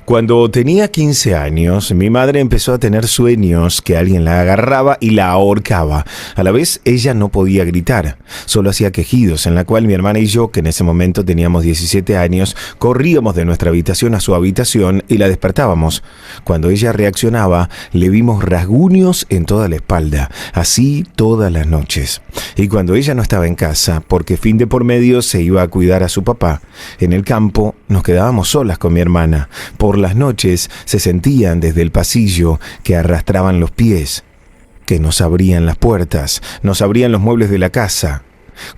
S1: Cuando tenía 15 años, mi madre empezó a tener sueños que alguien la agarraba y la ahorcaba. A la vez, ella no podía gritar, solo hacía quejidos, en la cual mi hermana y yo, que en ese momento teníamos 17 años, corríamos de nuestra habitación a su habitación y la despertábamos. Cuando ella reaccionaba, le vimos rasguños en toda la espalda, así todas las noches. Y cuando ella no estaba en casa, porque fin de por medio se iba a cuidar a su papá, en el campo nos quedábamos solas con mi hermana. Por las noches se sentían desde el pasillo que arrastraban los pies, que nos abrían las puertas, nos abrían los muebles de la casa.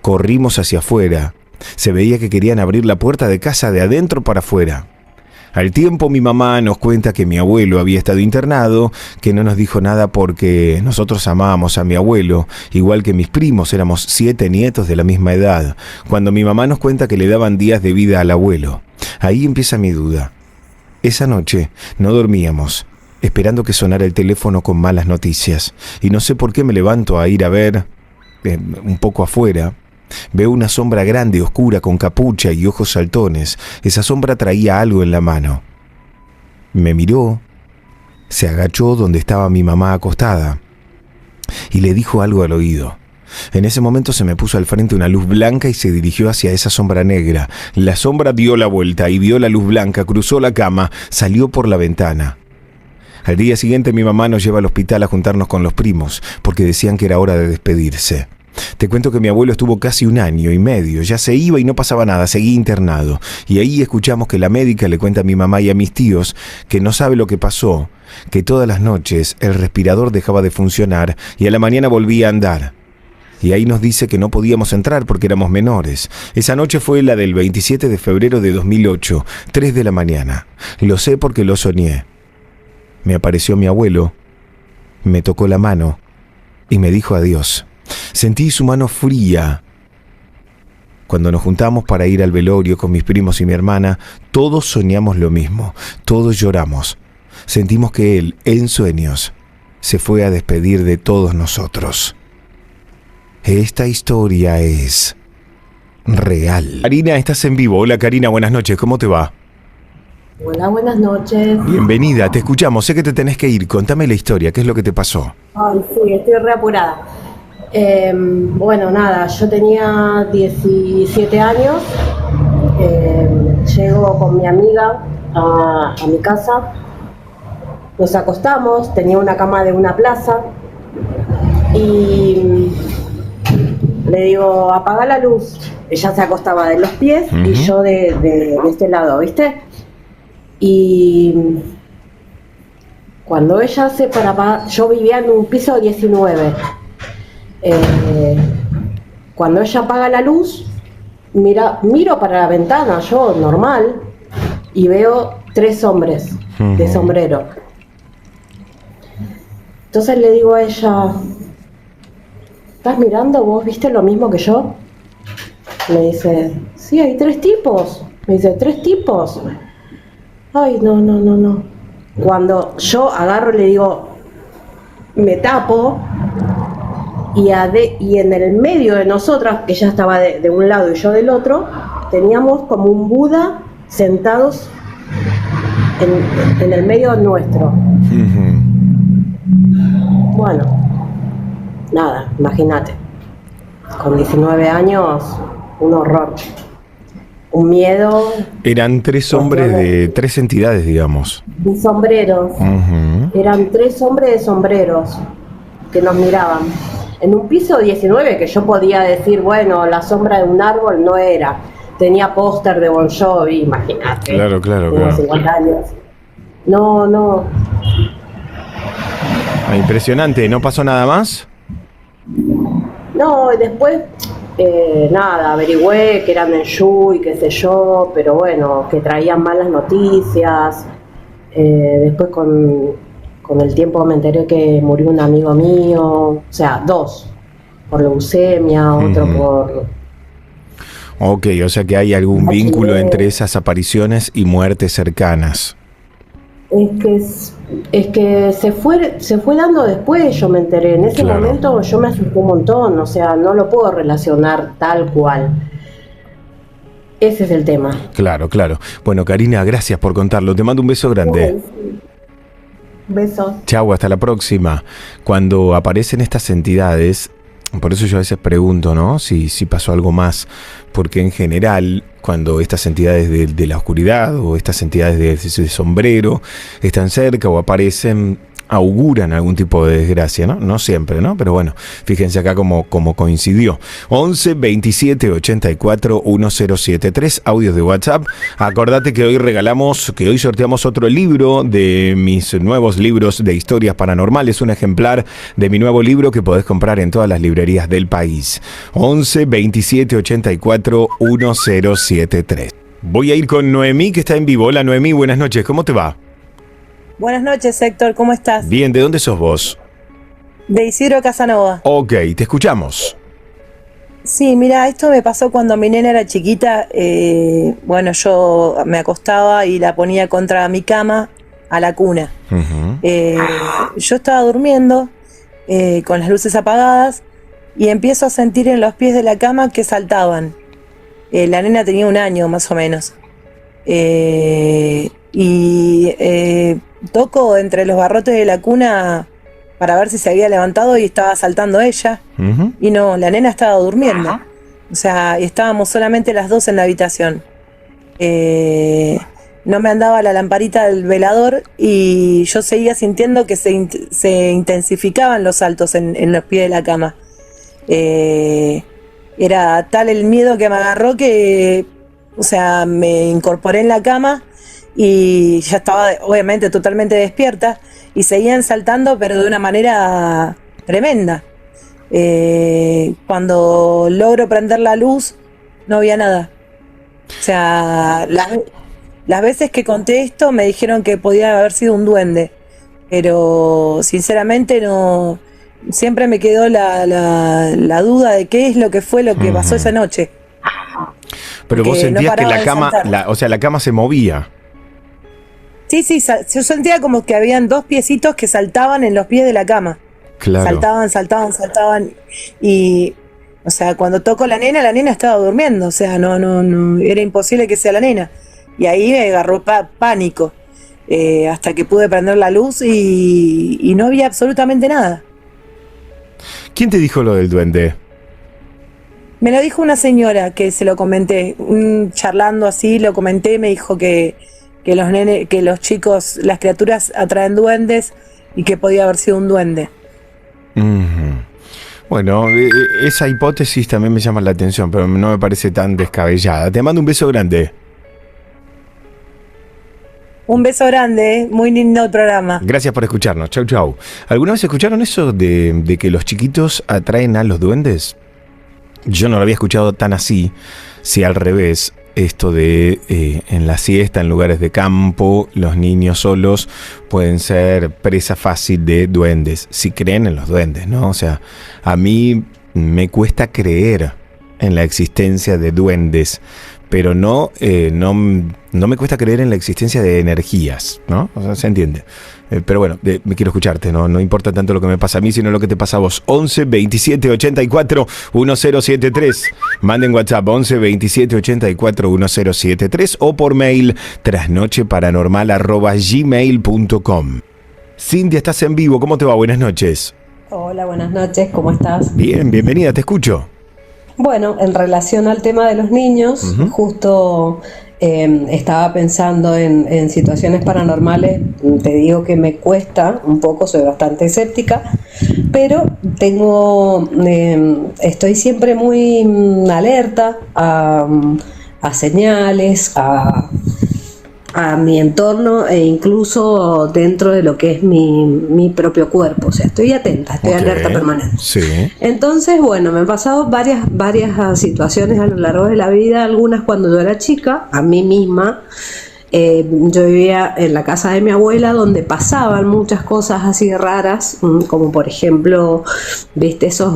S1: Corrimos hacia afuera. Se veía que querían abrir la puerta de casa de adentro para afuera. Al tiempo mi mamá nos cuenta que mi abuelo había estado internado, que no nos dijo nada porque nosotros amábamos a mi abuelo, igual que mis primos, éramos 7 nietos de la misma edad. Cuando mi mamá nos cuenta que le daban días de vida al abuelo, ahí empieza mi duda. Esa noche no dormíamos, esperando que sonara el teléfono con malas noticias, y no sé por qué me levanto a ir a ver, un poco afuera. Veo una sombra grande, oscura, con capucha y ojos saltones. Esa sombra traía algo en la mano. Me miró, se agachó donde estaba mi mamá acostada y le dijo algo al oído. En ese momento se me puso al frente una luz blanca y se dirigió hacia esa sombra negra. La sombra dio la vuelta y vio la luz blanca, cruzó la cama, salió por la ventana. Al día siguiente mi mamá nos lleva al hospital a juntarnos con los primos, porque decían que era hora de despedirse. Te cuento que mi abuelo estuvo casi 1 año y medio, ya se iba y no pasaba nada, seguía internado. Y ahí escuchamos que la médica le cuenta a mi mamá y a mis tíos que no sabe lo que pasó, que todas las noches el respirador dejaba de funcionar y a la mañana volvía a andar. Y ahí nos dice que no podíamos entrar porque éramos menores. Esa noche fue la del 27 de febrero de 2008, 3 de la mañana. Lo sé porque lo soñé. Me apareció mi abuelo, me tocó la mano y me dijo adiós. Sentí su mano fría. Cuando nos juntamos para ir al velorio con mis primos y mi hermana, todos soñamos lo mismo, todos lloramos. Sentimos que él, en sueños, se fue a despedir de todos nosotros. Esta historia es real. Karina, estás en vivo. Hola Karina, buenas noches, ¿cómo te va?
S8: Hola, buenas noches.
S1: Bienvenida, te escuchamos, sé que te tenés que ir, contame la historia, ¿qué es lo que te pasó?
S8: Ay, sí, estoy re apurada. Bueno, nada, yo tenía 17 años, llego con mi amiga a mi casa, nos acostamos, tenía una cama de una plaza y le digo, apaga la luz. Ella se acostaba de los pies y yo de este lado, ¿viste? Y cuando ella se para, yo vivía en un piso 19. Cuando ella apaga la luz, miro para la ventana, yo normal, y veo 3 hombres de sombrero. Entonces le digo a ella, ¿estás mirando? ¿Vos viste lo mismo que yo? Me dice, sí, hay 3 tipos. Me dice, ¿3 tipos? Ay, no. Cuando yo agarro y le digo, me tapo, y en el medio de nosotras, que ella estaba de un lado y yo del otro, teníamos como un Buda sentados en el medio nuestro. Bueno, nada, imagínate, con 19 años, un horror, un miedo.
S1: Eran 3 hombres de 3 entidades, digamos.
S8: De sombreros. Eran 3 hombres de sombreros que nos miraban. En un piso 19 que yo podía decir, bueno, la sombra de un árbol no era. Tenía póster de Bon Jovi, imagínate.
S1: Claro.
S8: 50 años. No.
S1: Impresionante, ¿no pasó nada más?
S8: No, y después, nada, averigüé que eran en Yu y qué sé yo, pero bueno, que traían malas noticias. Después con el tiempo me enteré que murió un amigo mío, o sea, 2, por leucemia, otro por...
S1: Ok, o sea que hay algún vínculo entre esas apariciones y muertes cercanas.
S8: Es que se fue dando después, yo me enteré. En ese momento yo me asusté un montón, o sea, no lo puedo relacionar tal cual. Ese es el tema.
S1: Claro. Bueno, Karina, gracias por contarlo. Te mando un beso grande.
S8: Besos.
S1: Chau, hasta la próxima. Cuando aparecen estas entidades, por eso yo a veces pregunto, ¿no? Si pasó algo más, porque en general, cuando estas entidades de la oscuridad o estas entidades de sombrero están cerca o aparecen, auguran algún tipo de desgracia, ¿no? No siempre, ¿no? Pero bueno, fíjense acá cómo coincidió. 11 27 84 1073, audios de WhatsApp. Acordate que hoy sorteamos otro libro de mis nuevos libros de historias paranormales, un ejemplar de mi nuevo libro que podés comprar en todas las librerías del país. 11 27 84 1073. Voy a ir con Noemí, que está en vivo. Hola Noemí, buenas noches, ¿cómo te va?
S9: Buenas noches, Héctor, ¿cómo estás?
S1: Bien, ¿de dónde sos vos?
S9: De Isidro Casanova.
S1: Ok, te escuchamos.
S9: Sí, mira, esto me pasó cuando mi nena era chiquita. Bueno, yo me acostaba y la ponía contra mi cama a la cuna. Yo estaba durmiendo con las luces apagadas y empiezo a sentir en los pies de la cama que saltaban. La nena tenía 1 año más o menos. Toco entre los barrotes de la cuna para ver si se había levantado y estaba saltando ella. Y no, la nena estaba durmiendo. O sea, estábamos solamente las 2 en la habitación. No me andaba la lamparita del velador y yo seguía sintiendo que se intensificaban los saltos en los pies de la cama. Era tal el miedo que me agarró que, o sea, me incorporé en la cama y ya estaba obviamente totalmente despierta y seguían saltando, pero de una manera tremenda. Cuando logro prender la luz no había nada. O sea, las veces que conté esto me dijeron que podía haber sido un duende, pero sinceramente no. Siempre me quedó la duda de qué es lo que fue lo que pasó esa noche.
S1: Pero vos sentías que la cama, la cama se movía.
S9: Sí, yo sentía como que habían 2 piecitos que saltaban en los pies de la cama.
S1: Claro.
S9: Saltaban. Y, o sea, cuando toco la nena estaba durmiendo. O sea, no, era imposible que sea la nena. Y ahí me agarró pánico. Hasta que pude prender la luz y no había absolutamente nada.
S1: ¿Quién te dijo lo del duende?
S9: Me lo dijo una señora que se lo comenté. Charlando así, lo comenté, me dijo que los chicos, las criaturas atraen duendes y que podía haber sido un duende.
S1: Bueno, esa hipótesis también me llama la atención, pero no me parece tan descabellada. Te mando un beso grande.
S9: Un beso grande, muy lindo el programa.
S1: Gracias por escucharnos. Chau, chau. ¿Alguna vez escucharon eso de que los chiquitos atraen a los duendes? yo no lo había escuchado tan así, si al revés, esto de en la siesta, en lugares de campo, los niños solos pueden ser presa fácil de duendes, si creen en los duendes, ¿no? O sea, a mí me cuesta creer en la existencia de duendes, pero no me cuesta creer en la existencia de energías, ¿no? O sea, se entiende. Pero bueno, me quiero escucharte, no importa tanto lo que me pasa a mí, sino lo que te pasa a vos. 11 27 84 1073. Manden WhatsApp 11 27 84 1073 o por mail trasnocheparanormal@gmail.com. Cintia, estás en vivo, ¿cómo te va? Buenas noches.
S8: Hola, buenas noches, ¿cómo estás?
S1: Bien, bienvenida, te escucho.
S8: Bueno, en relación al tema de los niños, justo estaba pensando en situaciones paranormales. Te digo que me cuesta un poco, soy bastante escéptica, pero estoy siempre muy alerta a señales, a mi entorno e incluso dentro de lo que es mi propio cuerpo. O sea, estoy atenta, estoy alerta permanente.
S1: Sí.
S8: Entonces, bueno, me han pasado varias situaciones a lo largo de la vida, algunas cuando yo era chica, a mí misma. Yo vivía en la casa de mi abuela, donde pasaban muchas cosas así raras, como por ejemplo, viste esos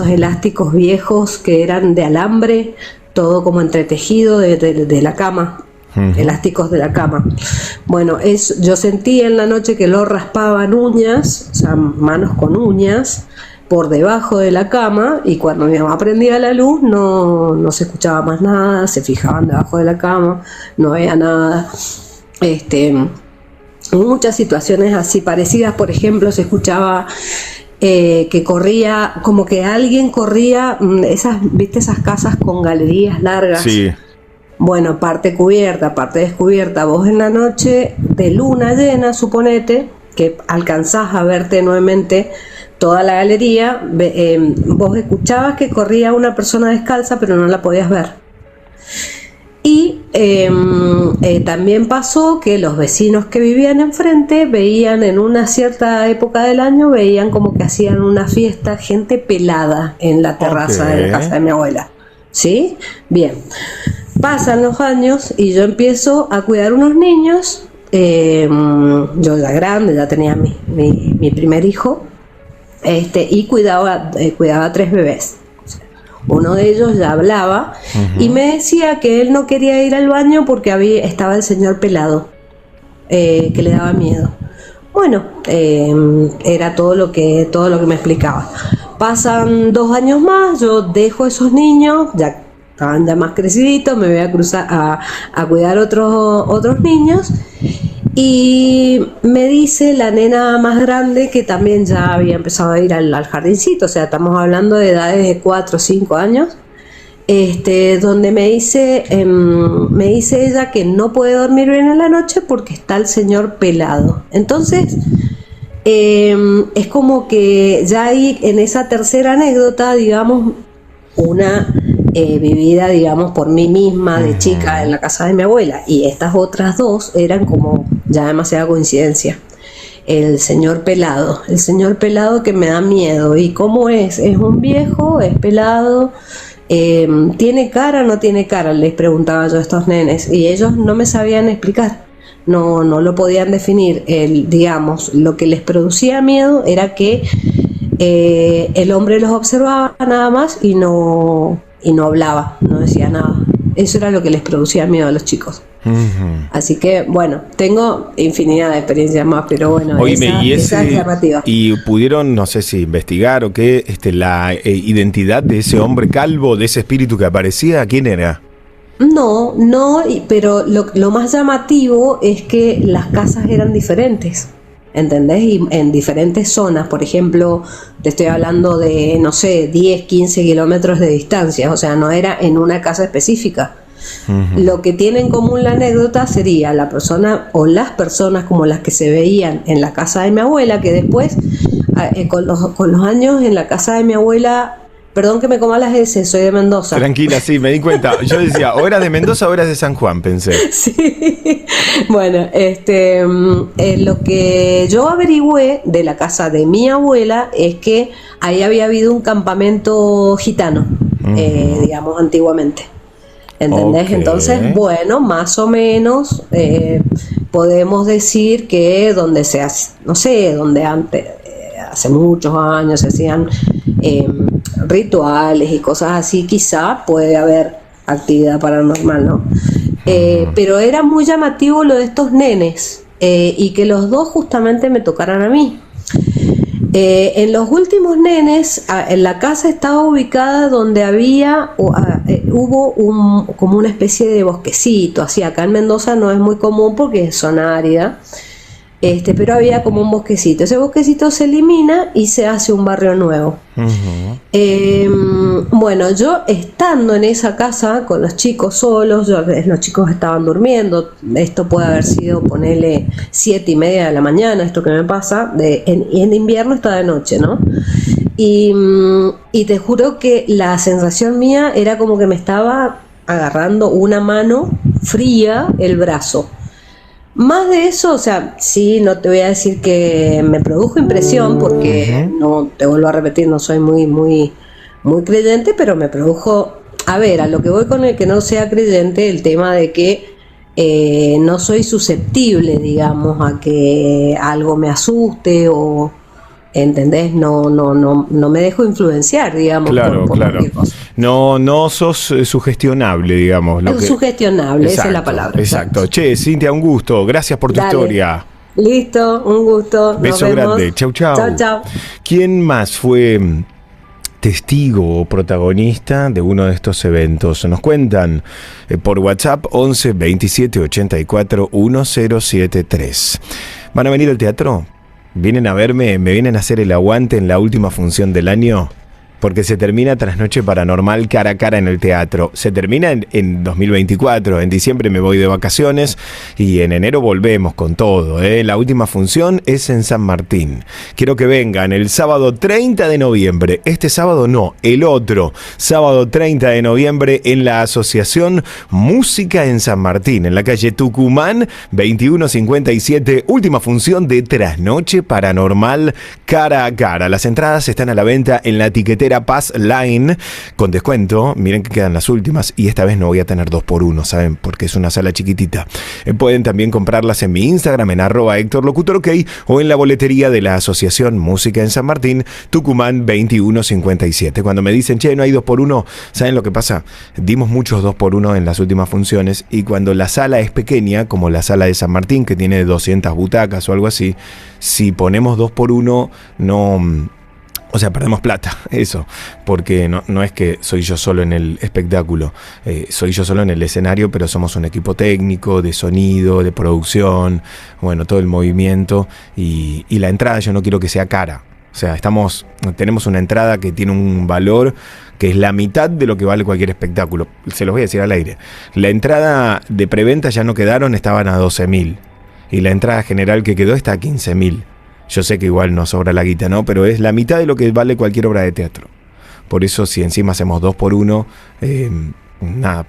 S8: elásticos viejos que eran de alambre, todo como entretejido de la cama. Elásticos de la cama. Bueno, yo sentía en la noche que lo raspaban uñas, o sea, manos con uñas, por debajo de la cama, y cuando mi mamá prendía la luz no se escuchaba más nada, se fijaban debajo de la cama, no había nada. Muchas situaciones así parecidas, por ejemplo, se escuchaba que corría, como que alguien corría, ¿viste esas casas con galerías largas?
S1: Sí.
S8: Bueno, parte cubierta, parte descubierta. Vos en la noche de luna llena, suponete, que alcanzás a ver tenuemente toda la galería, vos escuchabas que corría una persona descalza, pero no la podías ver. Y también pasó que los vecinos que vivían enfrente veían en una cierta época del año, veían como que hacían una fiesta, gente pelada en la terraza de la casa de mi abuela. ¿Sí? Bien. Pasan los años y yo empiezo a cuidar unos niños. Yo ya grande, ya tenía mi primer hijo, y cuidaba 3 bebés. Uno de ellos ya hablaba y me decía que él no quería ir al baño porque estaba el señor pelado, que le daba miedo. Bueno, era todo lo que me explicaba. Pasan 2 años más, yo dejo esos niños, ya estaban ya más creciditos, me voy a cruzar a cuidar otros niños, y me dice la nena más grande, que también ya había empezado a ir al jardincito, o sea, estamos hablando de edades de 4 o 5 años, donde me dice ella que no puede dormir bien en la noche porque está el señor pelado. Entonces es como que ya ahí en esa tercera anécdota, digamos, una vivida, digamos, por mí misma de chica en la casa de mi abuela, y estas otras 2 eran como ya demasiada coincidencia. El señor pelado que me da miedo. ¿Y cómo es? ¿Es un viejo? ¿Es pelado? ¿Tiene cara o no tiene cara? Les preguntaba yo a estos nenes, y ellos no me sabían explicar, no lo podían definir. Digamos, lo que les producía miedo era que el hombre los observaba nada más y no hablaba, no decía nada. Eso era lo que les producía miedo a los chicos. Así que, bueno, tengo infinidad de experiencias más, pero bueno, esa es llamativa.
S1: ¿Y pudieron, no sé si investigar o qué, la identidad de ese hombre calvo, de ese espíritu que aparecía? ¿Quién era?
S8: No, pero lo más llamativo es que las casas eran diferentes, ¿entendés? Y en diferentes zonas. Por ejemplo, te estoy hablando de, no sé, 10, 15 kilómetros de distancia, o sea, no era en una casa específica. Lo que tiene en común la anécdota sería la persona o las personas como las que se veían en la casa de mi abuela, que después, con los años, en la casa de mi abuela Perdón que me coma las S, soy de Mendoza.
S1: Tranquila, sí, me di cuenta. Yo decía, o eras de Mendoza o eras de San Juan, pensé.
S8: Sí. Bueno, lo que yo averigüé de la casa de mi abuela es que ahí había habido un campamento gitano, digamos, antiguamente. ¿Entendés? Okay. Entonces, bueno, más o menos podemos decir que donde se hace, no sé, donde antes, hace muchos años se hacían rituales y cosas así, quizá puede haber actividad paranormal, ¿no? Pero era muy llamativo lo de estos nenes y que los dos justamente me tocaran a mí. En los últimos nenes, en la casa estaba ubicada donde hubo como una especie de bosquecito, así acá en Mendoza no es muy común porque es zona árida, pero había como un bosquecito. Ese bosquecito se elimina y se hace un barrio nuevo. Bueno, yo estando en esa casa con los chicos solos, los chicos estaban durmiendo, esto puede haber sido, ponele 7:30 de la mañana, esto que me pasa, en invierno está de noche, ¿no? Y te juro que la sensación mía era como que me estaba agarrando una mano fría el brazo. Más de eso, o sea, sí, no te voy a decir que me produjo impresión porque no, te vuelvo a repetir, no soy muy creyente, pero me produjo, a lo que voy con el que no sea creyente, el tema de que no soy susceptible, digamos, a que algo me asuste o, ¿entendés? No me dejo influenciar, digamos.
S1: Claro, por claro. No sos sugestionable, digamos.
S8: Sugestionable, esa es la palabra.
S1: Exacto. Che, Cintia, un gusto. Gracias por tu historia.
S8: Listo, un gusto.
S1: Beso grande. Chau, chau.
S8: Chau, chau.
S1: ¿Quién más fue testigo o protagonista de uno de estos eventos? Nos cuentan por WhatsApp 11 27 84 1073. ¿Van a venir al teatro? ¿Vienen a verme? ¿Me vienen a hacer el aguante en la última función del año? Porque se termina Trasnoche Paranormal cara a cara en el teatro. Se termina en 2024. En diciembre me voy de vacaciones y en enero volvemos con todo. La última función es en San Martín. Quiero que vengan el sábado 30 de noviembre. Este sábado no, el otro. Sábado 30 de noviembre en la Asociación Música en San Martín, en la calle Tucumán, 2157. Última función de Trasnoche Paranormal cara a cara. Las entradas están a la venta en la etiquetera Paz Line con descuento. Miren que quedan las últimas y esta vez no voy a tener 2x1, ¿saben? Porque es una sala chiquitita. Pueden también comprarlas en mi Instagram en @HectorLocutorOK o en la boletería de la Asociación Música en San Martín, Tucumán 2157. Cuando me dicen, che, no hay 2x1, ¿saben lo que pasa? Dimos muchos 2x1 en las últimas funciones y cuando la sala es pequeña, como la sala de San Martín, que tiene 200 butacas o algo así, si ponemos 2x1, no... O sea, perdemos plata, eso, porque no es que soy yo solo en el espectáculo, soy yo solo en el escenario, pero somos un equipo técnico, de sonido, de producción, bueno, todo el movimiento y la entrada yo no quiero que sea cara. O sea, tenemos una entrada que tiene un valor que es la mitad de lo que vale cualquier espectáculo. Se los voy a decir al aire. La entrada de preventa ya no quedaron, estaban a 12.000 y la entrada general que quedó está a 15.000. Yo sé que igual nos sobra la guita, ¿no? Pero es la mitad de lo que vale cualquier obra de teatro. Por eso, si encima hacemos 2x1,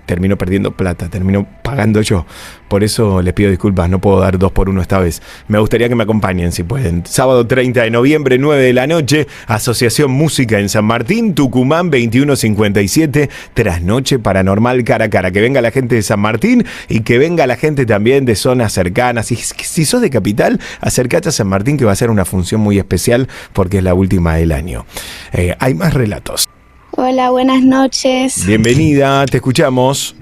S1: termino perdiendo plata, termino pagando yo. Por eso les pido disculpas, no puedo dar 2x1 esta vez. Me gustaría que me acompañen si pueden. Sábado 30 de noviembre, 9 de la noche, Asociación Música en San Martín, Tucumán 2157, Trasnoche Paranormal cara a cara. Que venga la gente de San Martín y que venga la gente también de zonas cercanas. Y si sos de Capital, acercate a San Martín que va a ser una función muy especial porque es la última del año. Hay más relatos.
S10: Hola, buenas noches.
S1: Bienvenida, te escuchamos.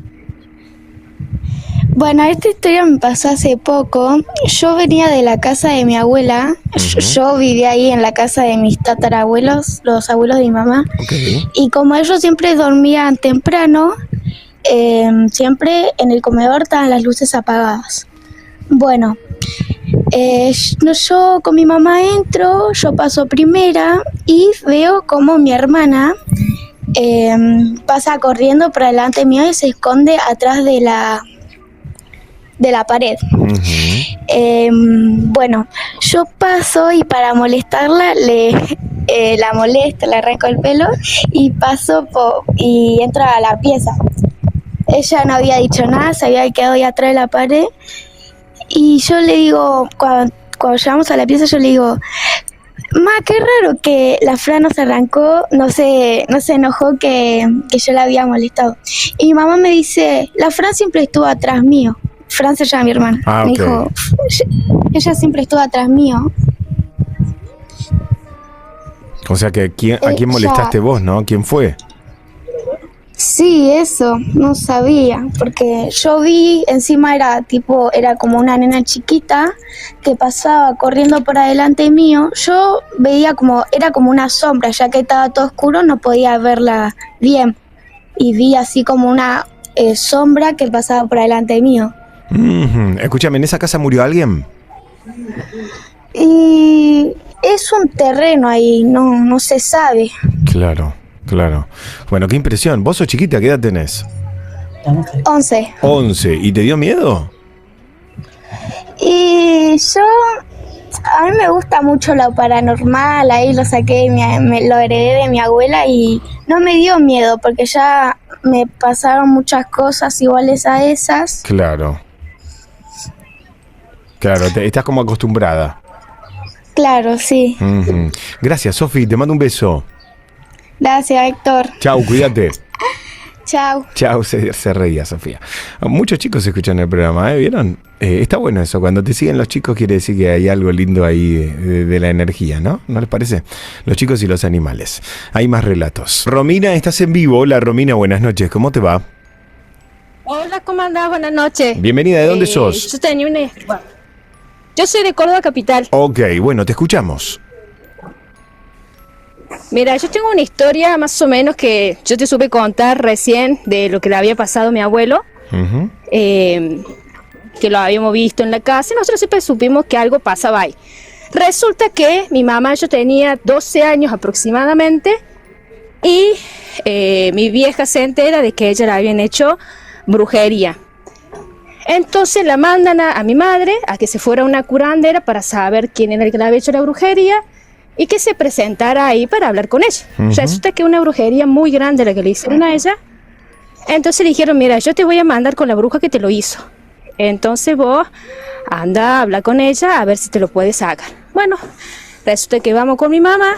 S10: Bueno, esta historia me pasó hace poco. Yo venía de la casa de mi abuela. Yo vivía ahí en la casa de mis tatarabuelos, los abuelos de mi mamá. Okay. Y como ellos siempre dormían temprano, siempre en el comedor estaban las luces apagadas. Bueno, yo con mi mamá entro, yo paso primera y veo como mi hermana pasa corriendo por delante mío y se esconde atrás de la pared. Bueno, yo paso y para molestarla le la molesto, le arranco el pelo y y entro a la pieza. Ella no había dicho nada, se había quedado ahí atrás de la pared y yo le digo, cuando llegamos a la pieza, yo le digo, ma, qué raro que la Fran no se arrancó, no se enojó que yo la había molestado. Y mi mamá me dice, la Fran siempre estuvo atrás mío. Fran se llama mi hermana. Me dijo, ella siempre estuvo atrás mío.
S1: O sea que ¿a quién molestaste vos, no? ¿Quién fue?
S10: Sí, eso, no sabía, porque yo vi, encima era como una nena chiquita que pasaba corriendo por adelante mío. Yo veía era como una sombra, ya que estaba todo oscuro, no podía verla bien. Y vi así como una sombra que pasaba por adelante mío.
S1: Escúchame, ¿en esa casa murió alguien?
S10: Y es un terreno ahí, no se sabe.
S1: Claro. Bueno, qué impresión. ¿Vos sos chiquita? ¿Qué edad tenés?
S10: 11.
S1: 11. ¿Y te dio miedo?
S10: Y a mí me gusta mucho lo paranormal, ahí lo saqué, lo heredé de mi abuela y no me dio miedo porque ya me pasaron muchas cosas iguales a esas.
S1: Claro, estás como acostumbrada.
S10: Claro, sí.
S1: Gracias, Sofi, te mando un beso.
S10: Gracias, Héctor.
S1: Chau, cuídate.
S10: Chau.
S1: Chau, se reía Sofía. Muchos chicos escuchan el programa, ¿vieron? Está bueno eso, cuando te siguen los chicos quiere decir que hay algo lindo ahí de la energía, ¿no? ¿No les parece? Los chicos y los animales. Hay más relatos. Romina, estás en vivo. Hola Romina, buenas noches, ¿cómo te va?
S11: Hola, ¿cómo andás? Buenas noches.
S1: Bienvenida, ¿de dónde sos?
S11: Yo soy de Córdoba Capital.
S1: Ok, bueno, te escuchamos.
S11: Mira, yo tengo una historia más o menos que yo te supe contar recién de lo que le había pasado a mi abuelo, que lo habíamos visto en la casa y nosotros siempre supimos que algo pasaba ahí. Resulta que mi mamá, yo tenía 12 años aproximadamente y mi vieja se entera de que ella le habían hecho brujería. Entonces la mandan a mi madre a que se fuera a una curandera para saber quién era el que le había hecho la brujería y que se presentara ahí para hablar con ella. Resulta que una brujería muy grande la que le hicieron a ella. Entonces le dijeron, mira, yo te voy a mandar con la bruja que te lo hizo. Entonces vos anda a hablar con ella a ver si te lo puedes sacar. Bueno, resulta que vamos con mi mamá,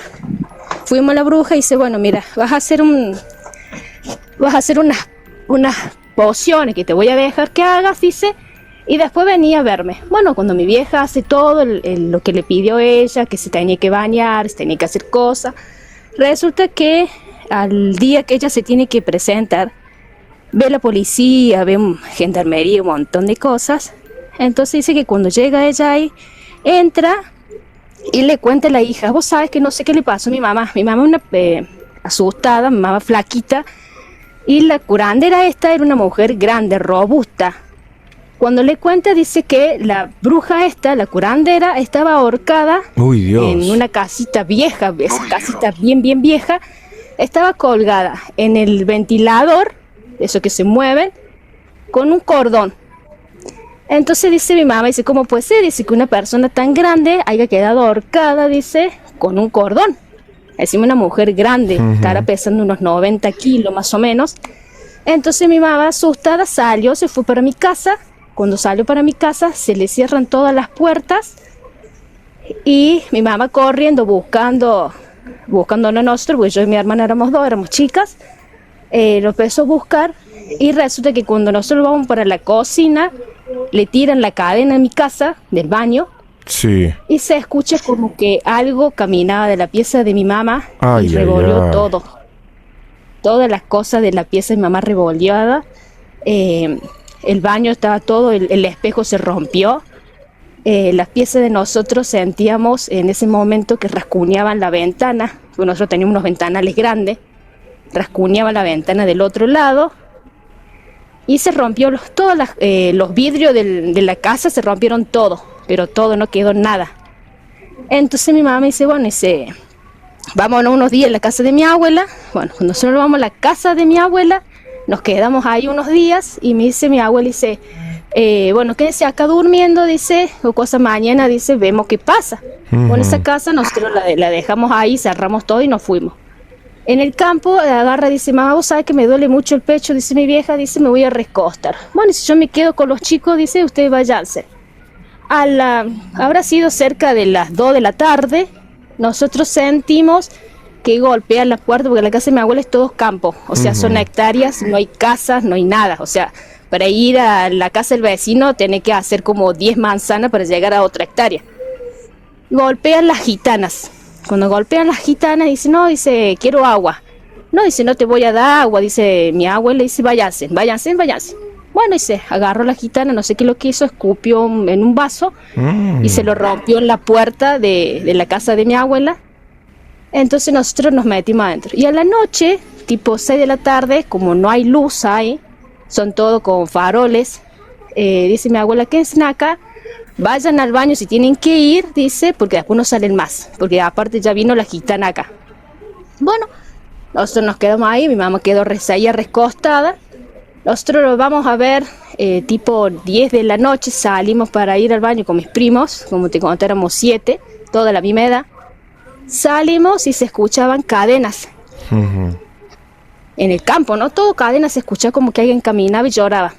S11: fuimos a la bruja y dice, bueno, mira, vas a hacer unas pociones que te voy a dejar que hagas, dice, y después venía a verme. Bueno, cuando mi vieja hace todo lo que le pidió ella, que se tenía que bañar, se tenía que hacer cosas, resulta que al día que ella se tiene que presentar, ve la policía, ve gendarmería, un montón de cosas. Entonces dice que cuando llega ella ahí, entra y le cuenta a la hija, vos sabes que no sé qué le pasó a mi mamá. Mi mamá una asustada, mi mamá flaquita, y la curandera esta era una mujer grande, robusta. Cuando le cuenta dice que la bruja esta, la curandera, estaba ahorcada en una casita vieja, esa casita bien vieja, estaba colgada en el ventilador, eso que se mueven, con un cordón. Entonces dice mi mamá, dice, ¿cómo puede ser? Dice que una persona tan grande haya quedado ahorcada, dice, con un cordón. Encima una mujer grande, estará pesando unos 90 kilos más o menos. Entonces mi mamá asustada salió, se fue para mi casa. Cuando salió para mi casa se le cierran todas las puertas y mi mamá corriendo buscándonos nosotros, porque yo y mi hermana éramos dos, éramos chicas. Lo empezó a buscar y resulta que cuando nosotros vamos para la cocina le tiran la cadena a mi casa del baño. Sí. Y se escucha como que algo caminaba de la pieza de mi mamá y revolvió todo. Todas las cosas de la pieza de mi mamá revolviada. El baño estaba todo, el espejo se rompió. Las piezas de nosotros sentíamos en ese momento que rasguñaban la ventana. Porque nosotros teníamos unos ventanales grandes. Rasguñaban la ventana del otro lado. Y se rompió todos los vidrios de la casa, se rompieron todo. Pero todo, no quedó nada. Entonces mi mamá me dice, bueno, vámonos unos días a la casa de mi abuela. Bueno, cuando nosotros vamos a la casa de mi abuela, nos quedamos ahí unos días y me dice mi abuela, dice, bueno, quédese acá durmiendo, dice, o cosa mañana, dice, vemos qué pasa. Con esa casa nosotros la dejamos ahí, cerramos todo y nos fuimos. En el campo agarra, dice, mamá, vos sabés que me duele mucho el pecho, dice mi vieja, dice, me voy a recostar. Bueno, y si yo me quedo con los chicos, dice, ustedes váyanse. Habrá sido cerca de las 2 de la tarde, nosotros sentimos que golpea la puerta, porque la casa de mi abuela es todo campo, o sea, son hectáreas, no hay casas, no hay nada, o sea, para ir a la casa del vecino tenés que hacer como 10 manzanas para llegar a otra hectárea. Golpean las gitanas. Cuando golpean las gitanas, dice, no, dice, quiero agua. No, dice, no te voy a dar agua, dice mi abuela, dice, váyanse. Bueno, dice, agarró la gitana, no sé qué lo que hizo, escupió en un vaso y se lo rompió en la puerta de la casa de mi abuela. Entonces nosotros nos metimos adentro. Y a la noche, tipo 6 de la tarde, como no hay luz ahí, son todo con faroles, dice mi abuela, quédense acá, vayan al baño si tienen que ir, dice, porque después no salen más, porque aparte ya vino la gitana acá. Bueno, nosotros nos quedamos ahí, mi mamá quedó ahí recostada, nosotros lo vamos a ver, tipo 10 de la noche, salimos para ir al baño con mis primos, como te conté, éramos 7, toda la misma edad, salimos y se escuchaban cadenas. En el campo, ¿no? Todo cadenas, se escuchaba como que alguien caminaba y lloraba.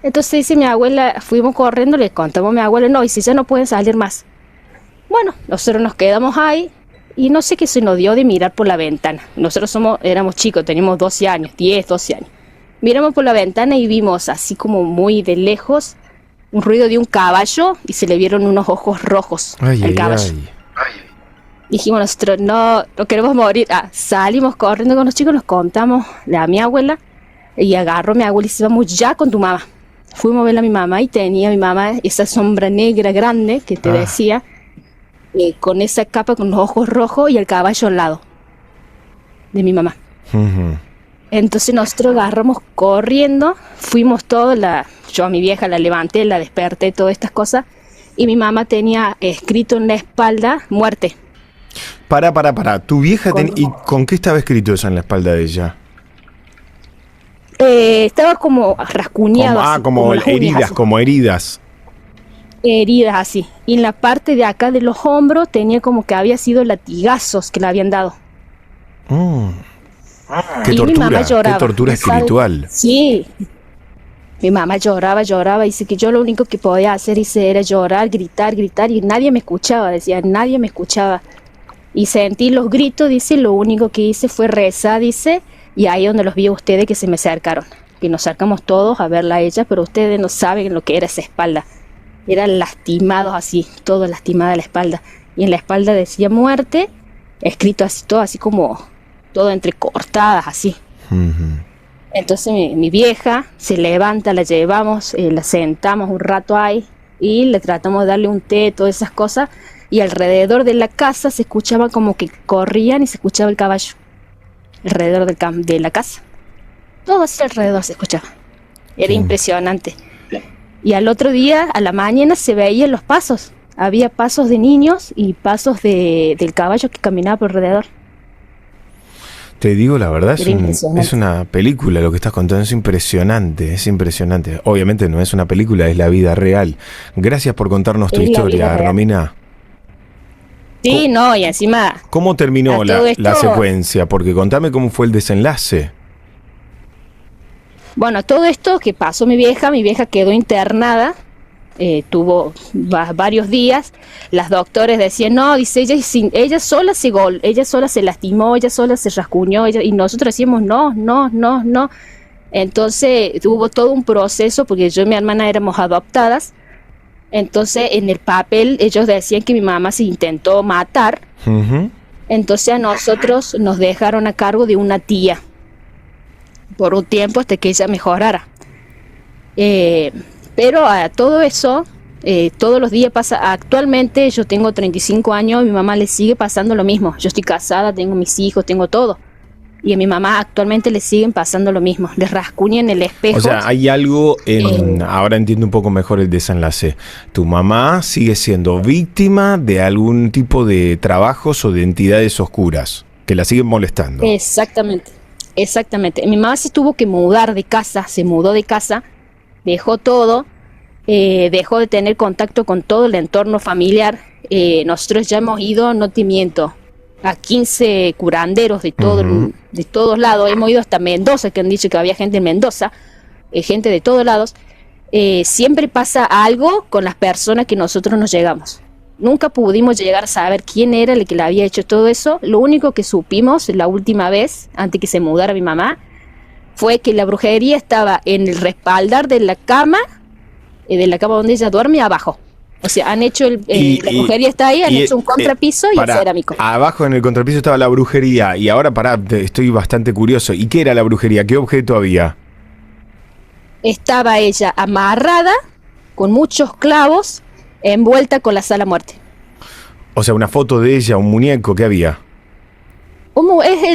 S11: Entonces dice mi abuela, fuimos corriendo, le contamos a mi abuela, no, y si ya no pueden salir más. Bueno, nosotros nos quedamos ahí y no sé qué se nos dio de mirar por la ventana. Nosotros éramos chicos, teníamos 12 años, 10, 12 años. Miramos por la ventana y vimos así como muy de lejos un ruido de un caballo y se le vieron unos ojos rojos al caballo. Dijimos nosotros, no queremos morir. Salimos corriendo con los chicos, nos contamos a mi abuela y agarró a mi abuela y dice, vamos ya con tu mamá. Fuimos a ver a mi mamá y tenía mi mamá esa sombra negra grande que te decía, con esa capa con los ojos rojos y el caballo al lado de mi mamá. Entonces nosotros agarramos corriendo, fuimos todos, yo a mi vieja la levanté, la desperté, todas estas cosas, y mi mamá tenía escrito en la espalda, muerte.
S1: Para. ¿Tu vieja y con qué estaba escrito eso en la espalda de ella?
S11: Estaba como rascuñado.
S1: Como heridas, como heridas.
S11: Heridas así. Y en la parte de acá de los hombros tenía como que había sido latigazos que le habían dado.
S1: Qué tortura espiritual.
S11: Sí. Mi mamá lloraba, dice que yo lo único que podía hacer, dice, era llorar, gritar, y nadie me escuchaba, decía, nadie me escuchaba. Y sentí los gritos, dice, lo único que hice fue rezar, dice, y ahí donde los vi a ustedes que se me acercaron. Que nos acercamos todos a verla a ella, pero ustedes no saben lo que era esa espalda. Eran lastimados así, todo lastimada la espalda. Y en la espalda decía muerte, escrito así, todo así como, todo entrecortadas así. Entonces mi vieja se levanta, la llevamos, la sentamos un rato ahí y le tratamos de darle un té, todas esas cosas, y alrededor de la casa se escuchaba como que corrían y se escuchaba el caballo alrededor de la casa, todo así alrededor se escuchaba, era impresionante. Y al otro día, a la mañana, se veían los pasos, había pasos de niños y pasos del caballo que caminaba por alrededor.
S1: Te digo la verdad, es una película lo que estás contando, es impresionante. Obviamente no es una película, es la vida real. Gracias por contarnos tu historia, Romina.
S11: Sí, no, y encima...
S1: ¿Cómo terminó la secuencia? Porque contame cómo fue el desenlace.
S11: Bueno, todo esto que pasó mi vieja quedó internada, tuvo varios días. Las doctores decían, no, dice, ella sola se lastimó, ella sola se rasguñó, y nosotros decíamos, no. Entonces hubo todo un proceso, porque yo y mi hermana éramos adoptadas. Entonces en el papel ellos decían que mi mamá se intentó matar. Entonces a nosotros nos dejaron a cargo de una tía por un tiempo hasta que ella mejorara. Pero a todo eso, todos los días pasa. Actualmente yo tengo 35 años y mi mamá le sigue pasando lo mismo. Yo estoy casada, tengo mis hijos, tengo todo. Y a mi mamá actualmente le siguen pasando lo mismo. Le rascuñan el espejo.
S1: O sea, hay algo ahora entiendo un poco mejor el desenlace. Tu mamá sigue siendo víctima de algún tipo de trabajos o de entidades oscuras que la siguen molestando.
S11: Exactamente. Mi mamá se tuvo que mudar de casa, se mudó de casa, dejó todo, dejó de tener contacto con todo el entorno familiar. Nosotros ya hemos ido, no te miento, a 15 curanderos de todos lados. Hemos ido hasta Mendoza, que han dicho que había gente en Mendoza, gente de todos lados. Siempre pasa algo con las personas que nosotros nos llegamos. Nunca pudimos llegar a saber quién era el que le había hecho todo eso. Lo único que supimos la última vez, antes que se mudara mi mamá, fue que la brujería estaba en el respaldar de la cama donde ella duerme, abajo. O sea, han hecho la brujería está ahí, han hecho un contrapiso y el cerámico.
S1: Abajo en el contrapiso estaba la brujería. Y ahora, estoy bastante curioso. ¿Y qué era la brujería? ¿Qué objeto había?
S11: Estaba ella amarrada, con muchos clavos, envuelta con la sala muerte.
S1: O sea, una foto de ella, un muñeco, ¿qué había?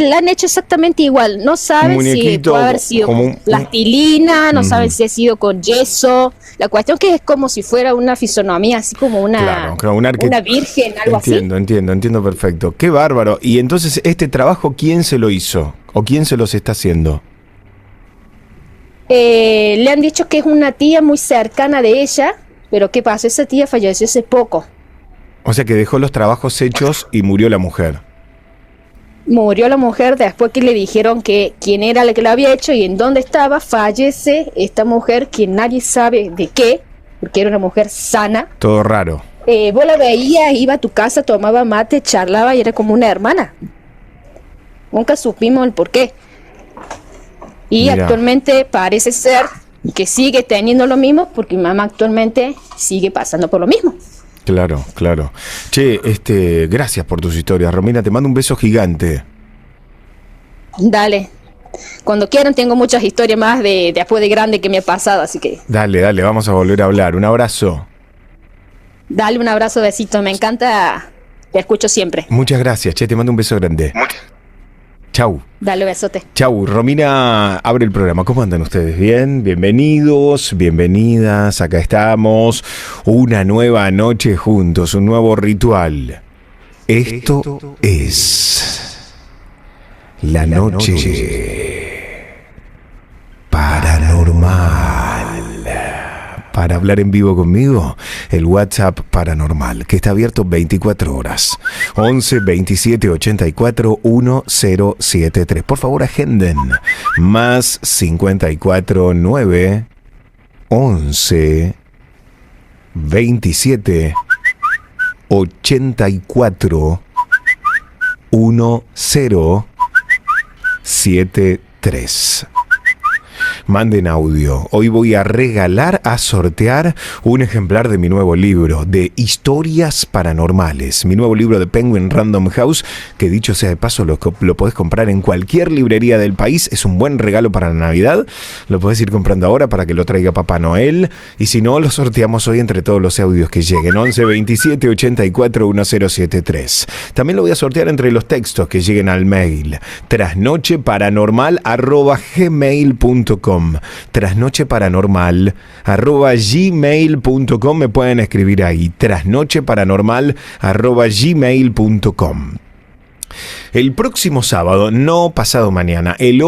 S11: La han hecho exactamente igual. No saben si puede haber sido con plastilina, no saben si ha sido con yeso. La cuestión que es como si fuera una fisonomía, así como una virgen, algo así.
S1: Entiendo perfecto. Qué bárbaro. Y entonces, ¿este trabajo quién se lo hizo? ¿O quién se los está haciendo?
S11: Le han dicho que es una tía muy cercana de ella, pero ¿qué pasa? Esa tía falleció hace poco.
S1: O sea que dejó los trabajos hechos y murió la mujer.
S11: Murió la mujer después que le dijeron que quién era la que lo había hecho y en dónde estaba. Fallece esta mujer que nadie sabe de qué, porque era una mujer sana.
S1: Todo raro.
S11: Vos la veías, iba a tu casa, tomaba mate, charlaba y era como una hermana. Nunca supimos el por qué. Y
S1: Mira.
S11: Actualmente parece ser que sigue teniendo lo mismo porque mi mamá actualmente sigue pasando por lo mismo.
S1: Claro. Che, gracias por tus historias, Romina, te mando un beso gigante.
S11: Dale. Cuando quieran tengo muchas historias más de después de grande que me ha pasado, así que...
S1: Dale, vamos a volver a hablar. Un abrazo.
S11: Dale un abrazo, besito, me encanta, te escucho siempre.
S1: Muchas gracias, che, te mando un beso grande. Chau.
S11: Dale, besote.
S1: Chau, Romina abre el programa. ¿Cómo andan ustedes? ¿Bien? Bienvenidos, bienvenidas. Acá estamos. Una nueva noche juntos, un nuevo ritual. Esto es la noche paranormal. Para hablar en vivo conmigo, el WhatsApp paranormal, que está abierto 24 horas. 11 27 84 1073. Por favor, agenden. Más 54 9 11 27 84 1073. Manden audio. Hoy voy a sortear un ejemplar de mi nuevo libro de historias paranormales. Mi nuevo libro de Penguin Random House, que dicho sea de paso lo podés comprar en cualquier librería del país. Es un buen regalo para la Navidad. Lo podés ir comprando ahora para que lo traiga Papá Noel. Y si no, lo sorteamos hoy entre todos los audios que lleguen. 11 27 84 1073. También lo voy a sortear entre los textos que lleguen al mail. trasnocheparanormal@gmail.com. trasnocheparanormal@gmail.com. Me pueden escribir ahí. trasnocheparanormal@gmail.com. El próximo sábado, no pasado mañana, el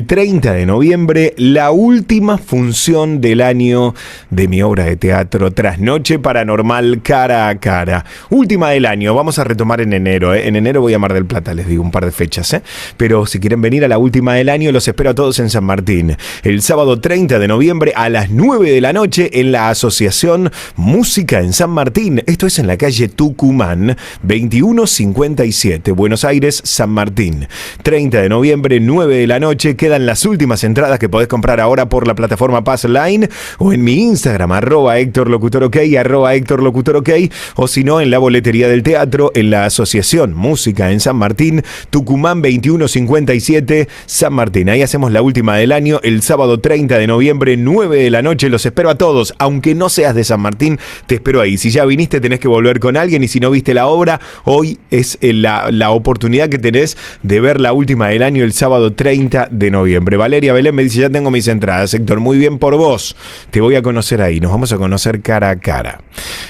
S1: 30 de noviembre, la última función del año de mi obra de teatro, Trasnoche Paranormal Cara a Cara. Última del año, vamos a retomar en enero. En enero voy a Mar del Plata, les digo un par de fechas. Pero si quieren venir a la última del año, los espero a todos en San Martín. El sábado 30 de noviembre a las 9 de la noche en la Asociación Música en San Martín. Esto es en la calle Tucumán, 2157, Buenos Aires, San Martín. 30 de noviembre, 9 de la noche. Quedan las últimas entradas que podés comprar ahora por la plataforma Passline o en mi Instagram, @HéctorLocutorOK, @HéctorLocutorOK, o si no, en la boletería del teatro, en la Asociación Música en San Martín, Tucumán 2157, San Martín. Ahí hacemos la última del año, el sábado 30 de noviembre, 9 de la noche. Los espero a todos. Aunque no seas de San Martín, te espero ahí. Si ya viniste, tenés que volver con alguien, y si no viste la obra, hoy es la oportunidad que tenés de ver la última del año el sábado 30 de noviembre. Valeria Belén me dice: ya tengo mis entradas, Héctor, muy bien por vos. Te voy a conocer ahí, nos vamos a conocer cara a cara.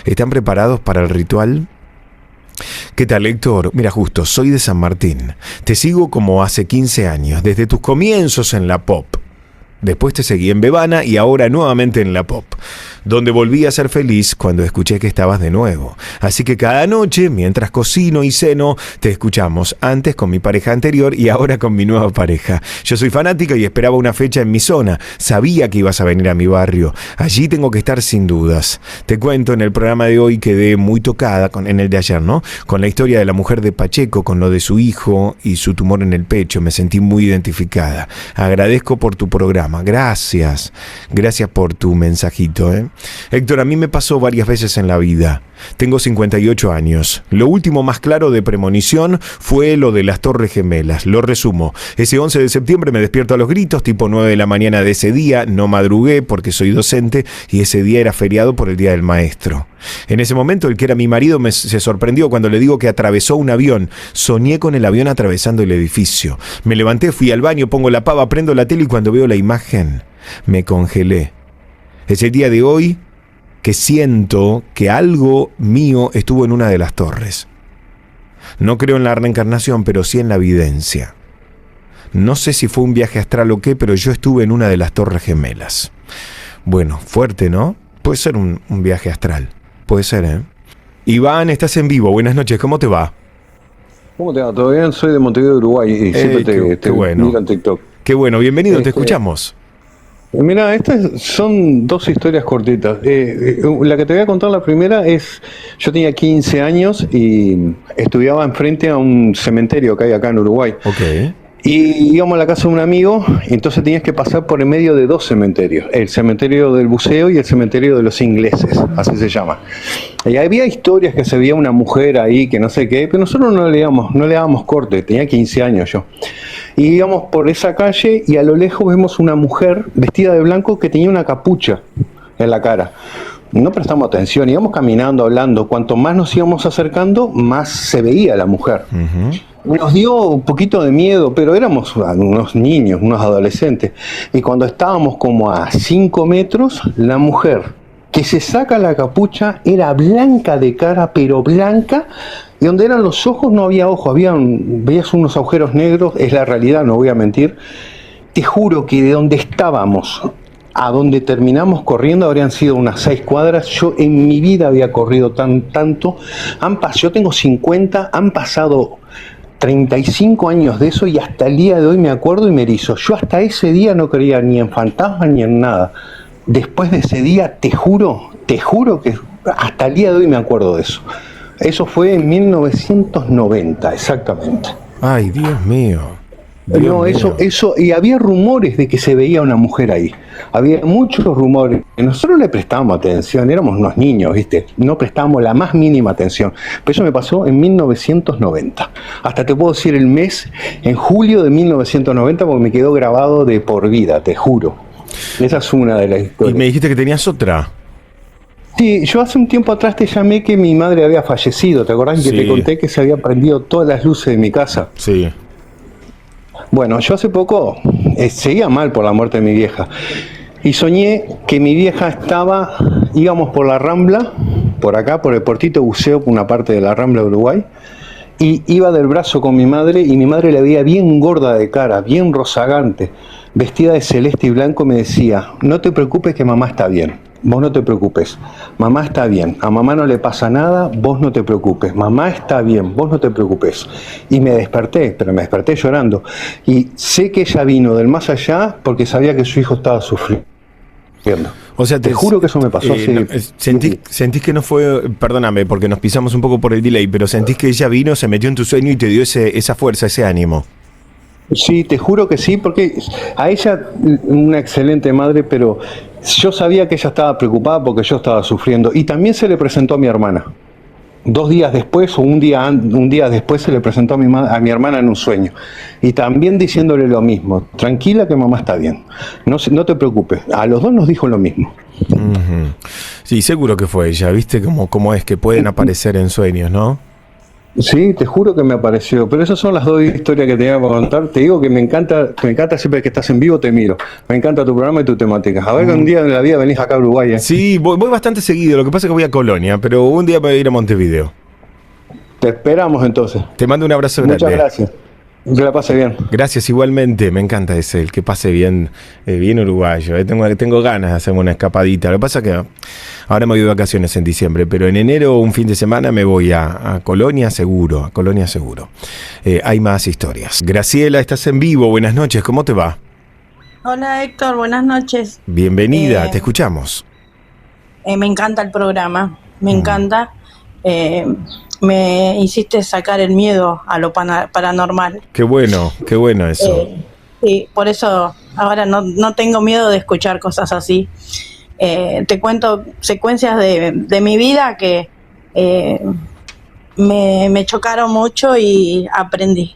S1: ¿Están preparados para el ritual? ¿Qué tal, Héctor? Mira, justo, soy de San Martín. Te sigo como hace 15 años, desde tus comienzos en la pop. Después te seguí en Bebana y ahora nuevamente en La Pop, donde volví a ser feliz cuando escuché que estabas de nuevo. Así que cada noche, mientras cocino y ceno, te escuchamos, antes con mi pareja anterior y ahora con mi nueva pareja. Yo soy fanática y esperaba una fecha en mi zona. Sabía que ibas a venir a mi barrio. Allí tengo que estar sin dudas. Te cuento, en el programa de hoy quedé muy tocada, en el de ayer, ¿no? Con la historia de la mujer de Pacheco, con lo de su hijo y su tumor en el pecho. Me sentí muy identificada. Agradezco por tu programa. Gracias por tu mensajito, ¿eh? Héctor, a mí me pasó varias veces en la vida. Tengo 58 años. Lo último más claro de premonición fue lo de las Torres Gemelas. Lo resumo. Ese 11 de septiembre me despierto a los gritos, tipo 9 de la mañana de ese día. No madrugué porque soy docente y ese día era feriado por el Día del Maestro. En ese momento el que era mi marido se sorprendió cuando le digo que atravesó un avión. Soñé con el avión atravesando el edificio. Me levanté, fui al baño, pongo la pava, prendo la tele y cuando veo la imagen me congelé. Es el día de hoy que siento que algo mío estuvo en una de las torres. No creo en la reencarnación, pero sí en la evidencia. No sé si fue un viaje astral o qué, pero yo estuve en una de las Torres Gemelas. Bueno, fuerte, ¿no? Puede ser un viaje astral. Puede ser, ¿eh? Iván, estás en vivo. Buenas noches, ¿cómo te va?
S12: ¿Cómo te va? ¿Todo bien? Soy de Montevideo, Uruguay y siempre te
S1: bueno.
S12: miro en TikTok.
S1: Qué bueno, bienvenido, te escuchamos.
S12: Mira, estas son dos historias cortitas. La que te voy a contar, la primera es, yo tenía 15 años y estudiaba enfrente a un cementerio que hay acá en Uruguay.
S1: Ok.
S12: Y íbamos a la casa de un amigo, y entonces tenías que pasar por en medio de dos cementerios, el cementerio del buceo y el cementerio de los ingleses, así se llama. Y había historias que se veía una mujer ahí, que no sé qué, pero nosotros no le dábamos corte, tenía 15 años yo. Y íbamos por esa calle y a lo lejos vemos una mujer vestida de blanco que tenía una capucha en la cara. No prestamos atención, íbamos caminando, hablando. Cuanto más nos íbamos acercando, más se veía la mujer. Nos dio un poquito de miedo, pero éramos unos niños, unos adolescentes. Y cuando estábamos como a 5 metros, la mujer que se saca la capucha era blanca de cara, pero blanca, y donde eran los ojos no había ojos, veías unos agujeros negros, es la realidad, no voy a mentir. Te juro que de donde estábamos a donde terminamos corriendo habrían sido unas 6 cuadras. Yo en mi vida había corrido tanto. Yo tengo 50, han pasado 35 años de eso y hasta el día de hoy me acuerdo y me erizo. Yo hasta ese día no creía ni en fantasmas ni en nada. Después de ese día, te juro que hasta el día de hoy me acuerdo de eso. Eso fue en 1990, exactamente.
S1: Ay, Dios mío.
S12: No, eso, y había rumores de que se veía una mujer ahí. Había muchos rumores. Nosotros le prestábamos atención, éramos unos niños, ¿viste? No prestábamos la más mínima atención. Pero eso me pasó en 1990. Hasta te puedo decir el mes, en julio de 1990, porque me quedó grabado de por vida, te juro. Esa es una de las historias.
S1: Y me dijiste que tenías otra.
S12: Sí, yo hace un tiempo atrás te llamé que mi madre había fallecido. ¿Te acordás que te conté que se había prendido todas las luces de mi casa?
S1: Sí.
S12: Bueno, yo hace poco seguía mal por la muerte de mi vieja y soñé que mi vieja íbamos por la Rambla, por acá, por el Portito Buceo, por una parte de la Rambla de Uruguay, y iba del brazo con mi madre y mi madre la veía bien gorda de cara, bien rozagante, vestida de celeste y blanco. Me decía: no te preocupes que mamá está bien. Vos no te preocupes, mamá está bien, a mamá no le pasa nada, vos no te preocupes, mamá está bien, vos no te preocupes. Y me desperté, pero me desperté llorando. Y sé que ella vino del más allá porque sabía que su hijo estaba sufriendo.
S1: O sea,
S12: te juro que eso me pasó.
S1: Sentís que no fue, perdóname porque nos pisamos un poco por el delay, pero sentís que ella vino, se metió en tu sueño y te dio esa fuerza, ese ánimo.
S12: Sí, te juro que sí, porque a ella, una excelente madre, pero yo sabía que ella estaba preocupada porque yo estaba sufriendo. Y también se le presentó a mi hermana. 2 días después o un día después se le presentó a mi hermana en un sueño. Y también diciéndole lo mismo: tranquila que mamá está bien, no te preocupes. A los dos nos dijo lo mismo.
S1: Sí, seguro que fue ella. ¿Viste cómo es que pueden aparecer en sueños, no?
S12: Sí, te juro que me apareció, pero esas son las 2 historias que te iba a contar. Te digo que me encanta siempre que estás en vivo, te miro. Me encanta tu programa y tu temática. A ver que un día en la vida venís acá a Uruguay.
S1: Sí, voy bastante seguido, lo que pasa es que voy a Colonia, pero un día voy a ir a Montevideo.
S12: Te esperamos entonces.
S1: Te mando un abrazo grande.
S12: Muchas gracias. Que la pase bien.
S1: Gracias, igualmente. Me encanta ese, el que pase bien, bien uruguayo. Tengo ganas de hacerme una escapadita. Lo que pasa es que ahora me voy de vacaciones en diciembre, pero en enero, un fin de semana, me voy a Colonia seguro. Hay más historias. Graciela, estás en vivo. Buenas noches, ¿cómo te va?
S13: Hola Héctor, buenas noches.
S1: Bienvenida, te escuchamos.
S13: Me encanta el programa, me encanta. Me hiciste sacar el miedo a lo paranormal.
S1: Qué bueno eso.
S13: Sí, por eso ahora no tengo miedo de escuchar cosas así. Te cuento secuencias de mi vida que me chocaron mucho y aprendí.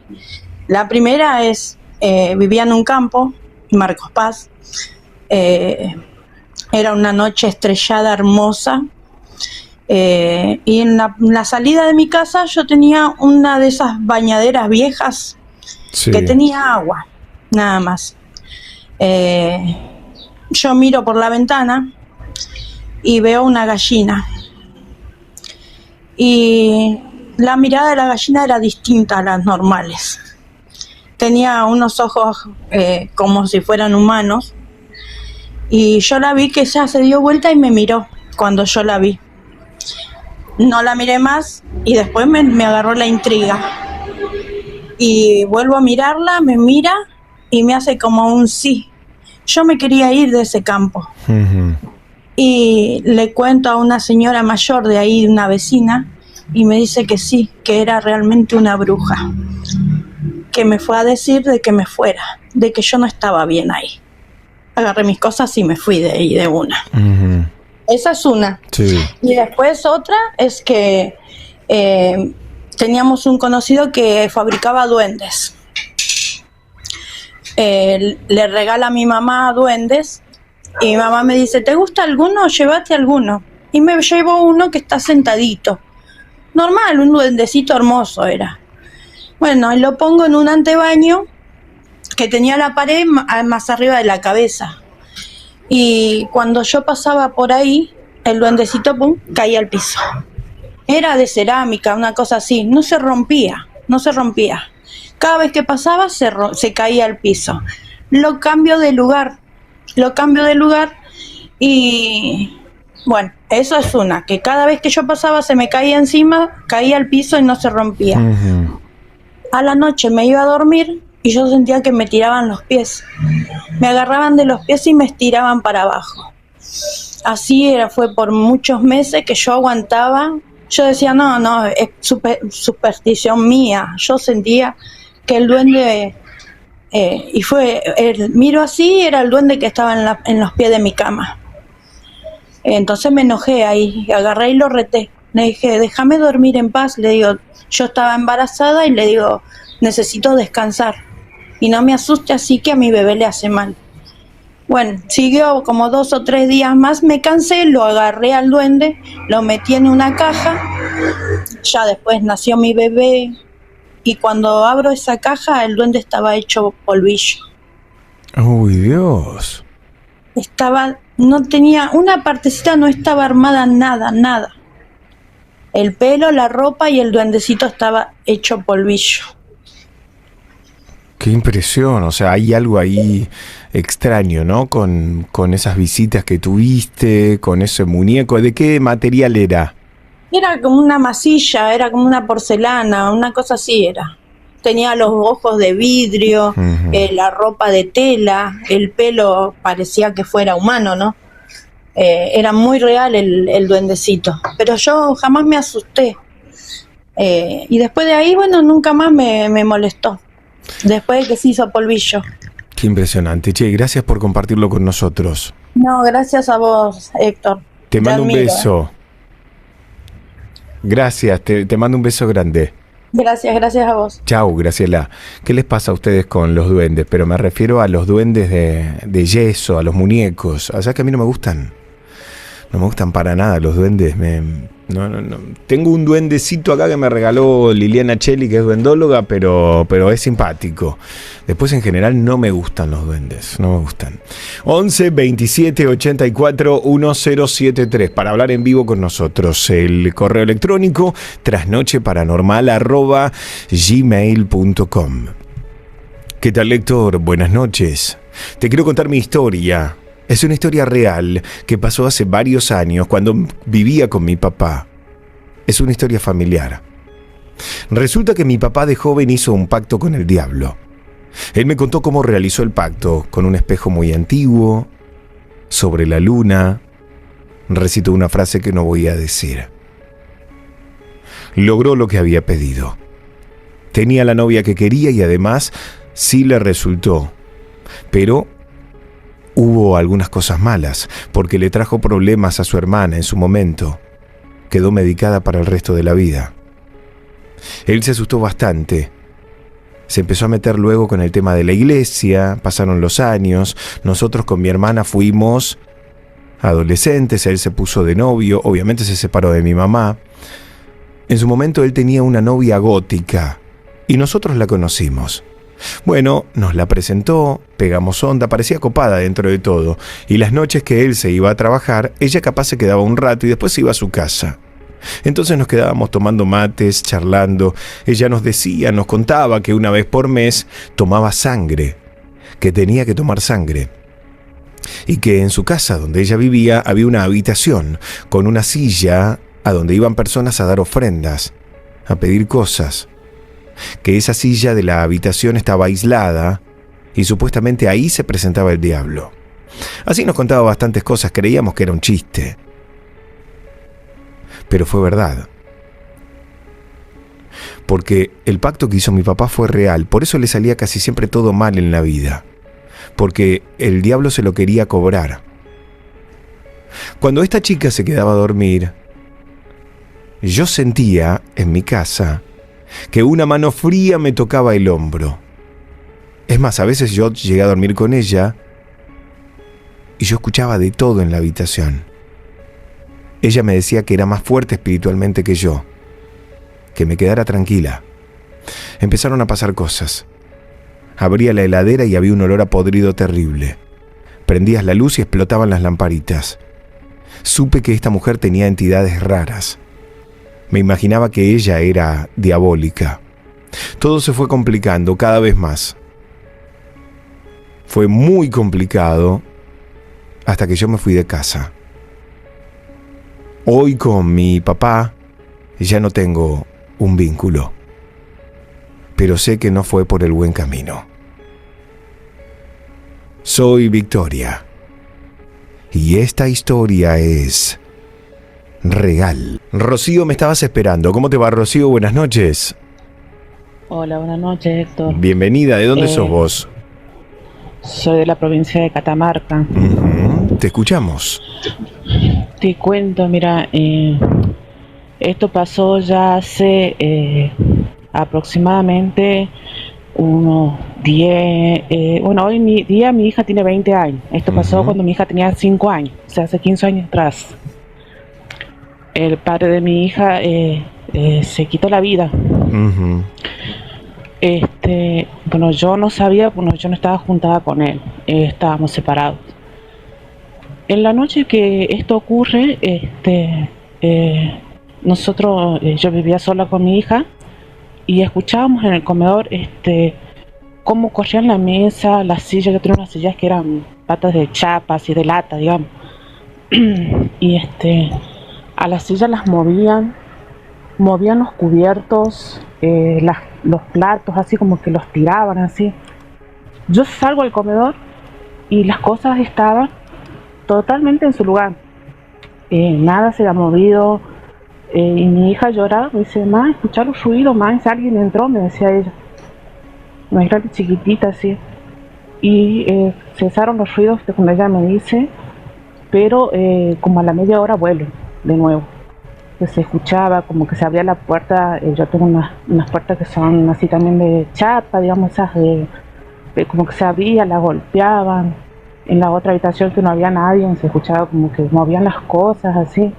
S13: La primera es, vivía en un campo, Marcos Paz. Era una noche estrellada hermosa. Y en la salida de mi casa yo tenía una de esas bañaderas viejas que tenía agua, nada más. Yo miro por la ventana y veo una gallina. Y la mirada de la gallina era distinta a las normales. Tenía unos ojos como si fueran humanos. Y yo la vi que ella se dio vuelta y me miró cuando yo la vi. No la miré más y después me agarró la intriga. Y vuelvo a mirarla, me mira y me hace como un sí. Yo me quería ir de ese campo. Y le cuento a una señora mayor de ahí, una vecina, y me dice que sí, que era realmente una bruja. Que me fue a decir de que me fuera, de que yo no estaba bien ahí. Agarré mis cosas y me fui de ahí de una. Esa es una. Sí. Y después otra es que teníamos un conocido que fabricaba duendes. Le regala a mi mamá duendes y mi mamá me dice, ¿te gusta alguno? Llévate alguno. Y me llevo uno que está sentadito. Normal, un duendecito hermoso era. Bueno, y lo pongo en un antebaño que tenía la pared más arriba de la cabeza. Y cuando yo pasaba por ahí, el duendecito, pum, caía al piso. Era de cerámica, una cosa así, no se rompía. Cada vez que pasaba se caía al piso. Lo cambio de lugar y bueno, eso es una, que cada vez que yo pasaba se me caía encima, caía al piso y no se rompía. A la noche me iba a dormir y yo sentía que me tiraban los pies. Me agarraban de los pies y me estiraban para abajo. Así fue por muchos meses que yo aguantaba. Yo decía, no, es superstición mía. Yo sentía que el duende, miro así, era el duende que estaba en los pies de mi cama. Entonces me enojé ahí, agarré y lo reté. Le dije, déjame dormir en paz. Le digo, yo estaba embarazada y le digo, necesito descansar. Y no me asuste así que a mi bebé le hace mal. Bueno, siguió como 2 o 3 días más, me cansé, lo agarré al duende, lo metí en una caja, ya después nació mi bebé y cuando abro esa caja el duende estaba hecho polvillo.
S1: ¡Uy, Dios!
S13: No tenía, una partecita no estaba armada, nada. El pelo, la ropa y el duendecito estaba hecho polvillo.
S1: Qué impresión, o sea, hay algo ahí extraño, ¿no? Con esas visitas que tuviste, con ese muñeco. ¿De qué material era?
S13: Era como una masilla, era como una porcelana, una cosa así era. Tenía los ojos de vidrio, la ropa de tela, el pelo parecía que fuera humano, ¿no? Era muy real el duendecito, pero yo jamás me asusté. Y después de ahí, bueno, nunca más me molestó. Después de que se hizo polvillo.
S1: Qué impresionante. Che, gracias por compartirlo con nosotros.
S13: No, gracias a vos, Héctor.
S1: Te mando un beso. Gracias, te mando un beso grande.
S13: Gracias a vos.
S1: Chau, Graciela. ¿Qué les pasa a ustedes con los duendes? Pero me refiero a los duendes de yeso, a los muñecos. O sea que a mí no me gustan. No me gustan para nada los duendes. No. Tengo un duendecito acá que me regaló Liliana Cheli, que es duendóloga, pero es simpático. Después, en general, no me gustan los duendes. No me gustan. 11 27 84 1073 para hablar en vivo con nosotros. El correo electrónico trasnocheparanormal@gmail.com. ¿Qué tal, Héctor? Buenas noches. Te quiero contar mi historia. Es una historia real que pasó hace varios años cuando vivía con mi papá. Es una historia familiar. Resulta que mi papá de joven hizo un pacto con el diablo. Él me contó cómo realizó el pacto con un espejo muy antiguo, sobre la luna. Recitó una frase que no voy a decir. Logró lo que había pedido. Tenía la novia que quería y además sí le resultó. Pero hubo algunas cosas malas, porque le trajo problemas a su hermana en su momento. Quedó medicada para el resto de la vida. Él se asustó bastante. Se empezó a meter luego con el tema de la iglesia, pasaron los años, nosotros con mi hermana fuimos adolescentes, él se puso de novio, obviamente se separó de mi mamá. En su momento él tenía una novia gótica y nosotros la conocimos. Bueno, nos la presentó, pegamos onda, parecía copada dentro de todo, y las noches que él se iba a trabajar, ella capaz se quedaba un rato y después se iba a su casa. Entonces nos quedábamos tomando mates, charlando. Ella nos decía, nos contaba que una vez por mes tomaba sangre, que tenía que tomar sangre. Y que en su casa donde ella vivía había una habitación con una silla a donde iban personas a dar ofrendas, a pedir cosas. Que esa silla de la habitación estaba aislada y supuestamente ahí se presentaba el diablo. Así nos contaba bastantes cosas, creíamos que era un chiste. Pero fue verdad. Porque el pacto que hizo mi papá fue real, por eso le salía casi siempre todo mal en la vida. Porque el diablo se lo quería cobrar. Cuando esta chica se quedaba a dormir, yo sentía en mi casa que una mano fría me tocaba el hombro. Es más, a veces yo llegué a dormir con ella y yo escuchaba de todo en la habitación. Ella me decía que era más fuerte espiritualmente que yo, que me quedara tranquila. Empezaron a pasar cosas. Abría la heladera y había un olor a podrido terrible. Prendías la luz y explotaban las lamparitas. Supe que esta mujer tenía entidades raras. Me imaginaba que ella era diabólica. Todo se fue complicando cada vez más. Fue muy complicado hasta que yo me fui de casa. Hoy con mi papá ya no tengo un vínculo, pero sé que no fue por el buen camino. Soy Victoria y esta historia es real. Rocío, me estabas esperando. ¿Cómo te va, Rocío? Buenas noches.
S14: Hola, buenas noches, Héctor.
S1: Bienvenida. ¿De dónde sos vos?
S14: Soy de la provincia de Catamarca.
S1: Te escuchamos.
S14: Te cuento, mira, esto pasó ya hace aproximadamente unos 10, hoy mi hija tiene 20 años. Esto pasó cuando mi hija tenía 5 años, o sea, hace 15 años atrás. El padre de mi hija se quitó la vida. Bueno, yo no sabía, bueno, yo no estaba juntada con él, estábamos separados. En la noche que esto ocurre, yo vivía sola con mi hija y escuchábamos en el comedor cómo corrían la mesa, las sillas. Yo tenía unas sillas que eran patas de chapa, así de lata, digamos. Y a las sillas las movían los cubiertos, los platos, así como que los tiraban así. Yo salgo al comedor y las cosas estaban totalmente en su lugar. Nada se ha movido. Y mi hija lloraba, me dice, ma, escuchar los ruidos, ma, si alguien entró, me decía ella. Una hija chiquitita así. Y cesaron los ruidos cuando ella me dice, pero como a la media hora vuelven de nuevo. Que se escuchaba como que se abría la puerta. Yo tengo unas puertas que son así también de chapa, digamos, esas de como que se abría, la golpeaban. En la otra habitación que no había nadie, se escuchaba como que movían las cosas así.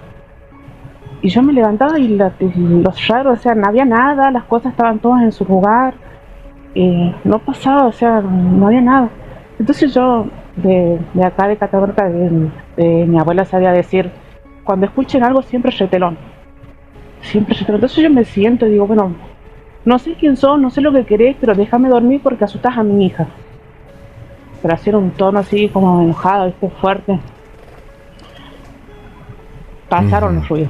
S14: Y yo me levantaba y los raros, o sea, no había nada, las cosas estaban todas en su lugar. No pasaba, o sea, no había nada. Entonces yo, de acá de Catamarca, mi abuela sabía decir, cuando escuchen algo siempre retelón. Siempre retelón. Entonces yo me siento y digo, bueno, no sé quién sos, no sé lo que querés, pero déjame dormir porque asustas a mi hija. Pero así era un tono así como enojado, fuerte. Pasaron los ruidos.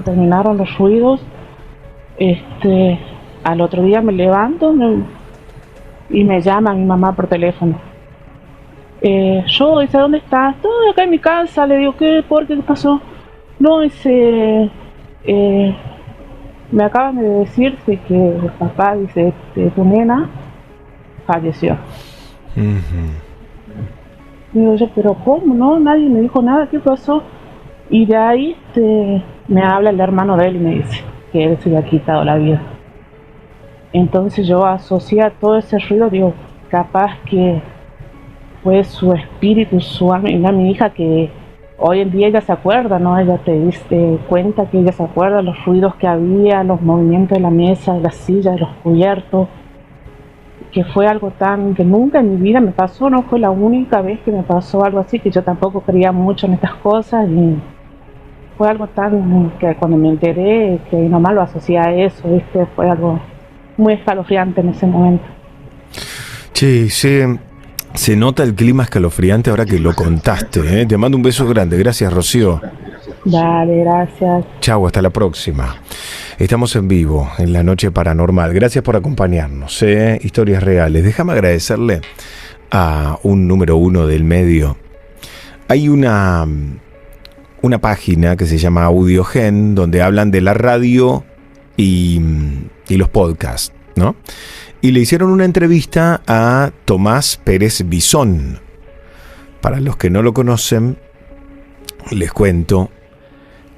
S14: Terminaron los ruidos. Al otro día me levanto y me llama mi mamá por teléfono. Yo, dice, ¿dónde estás? Estoy acá en mi casa. Le digo, ¿qué? ¿Por qué? ¿Qué pasó? No, dice, me acaban de decirte que el papá, dice, de tu nena falleció. Digo yo, pero ¿cómo? No, nadie me dijo nada, ¿qué pasó? Y de ahí me habla el hermano de él y me dice que él se le ha quitado la vida. Entonces yo asocié a todo ese ruido, digo, capaz que fue su espíritu, su alma, y mi hija que hoy en día ella se acuerda, ¿no? Ella te dice cuenta que ella se acuerda los ruidos que había, los movimientos de la mesa, de la silla, de los cubiertos, que fue algo tan que nunca en mi vida me pasó, no fue la única vez que me pasó algo así, que yo tampoco creía mucho en estas cosas y fue algo tan que cuando me enteré que mi mamá lo asocié a eso, ¿viste? Fue algo muy escalofriante en ese momento.
S1: Sí, se nota el clima escalofriante ahora que lo contaste, ¿eh? Te mando un beso grande, gracias Rocío.
S14: Dale, gracias.
S1: Chau, hasta la próxima. Estamos en vivo en la Noche Paranormal. Gracias por acompañarnos, historias reales. Déjame agradecerle a un número uno del medio. Hay una página que se llama Audiogen, donde hablan de la radio y los podcasts, ¿no? Y le hicieron una entrevista a Tomás Pérez Bisón. Para los que no lo conocen, les cuento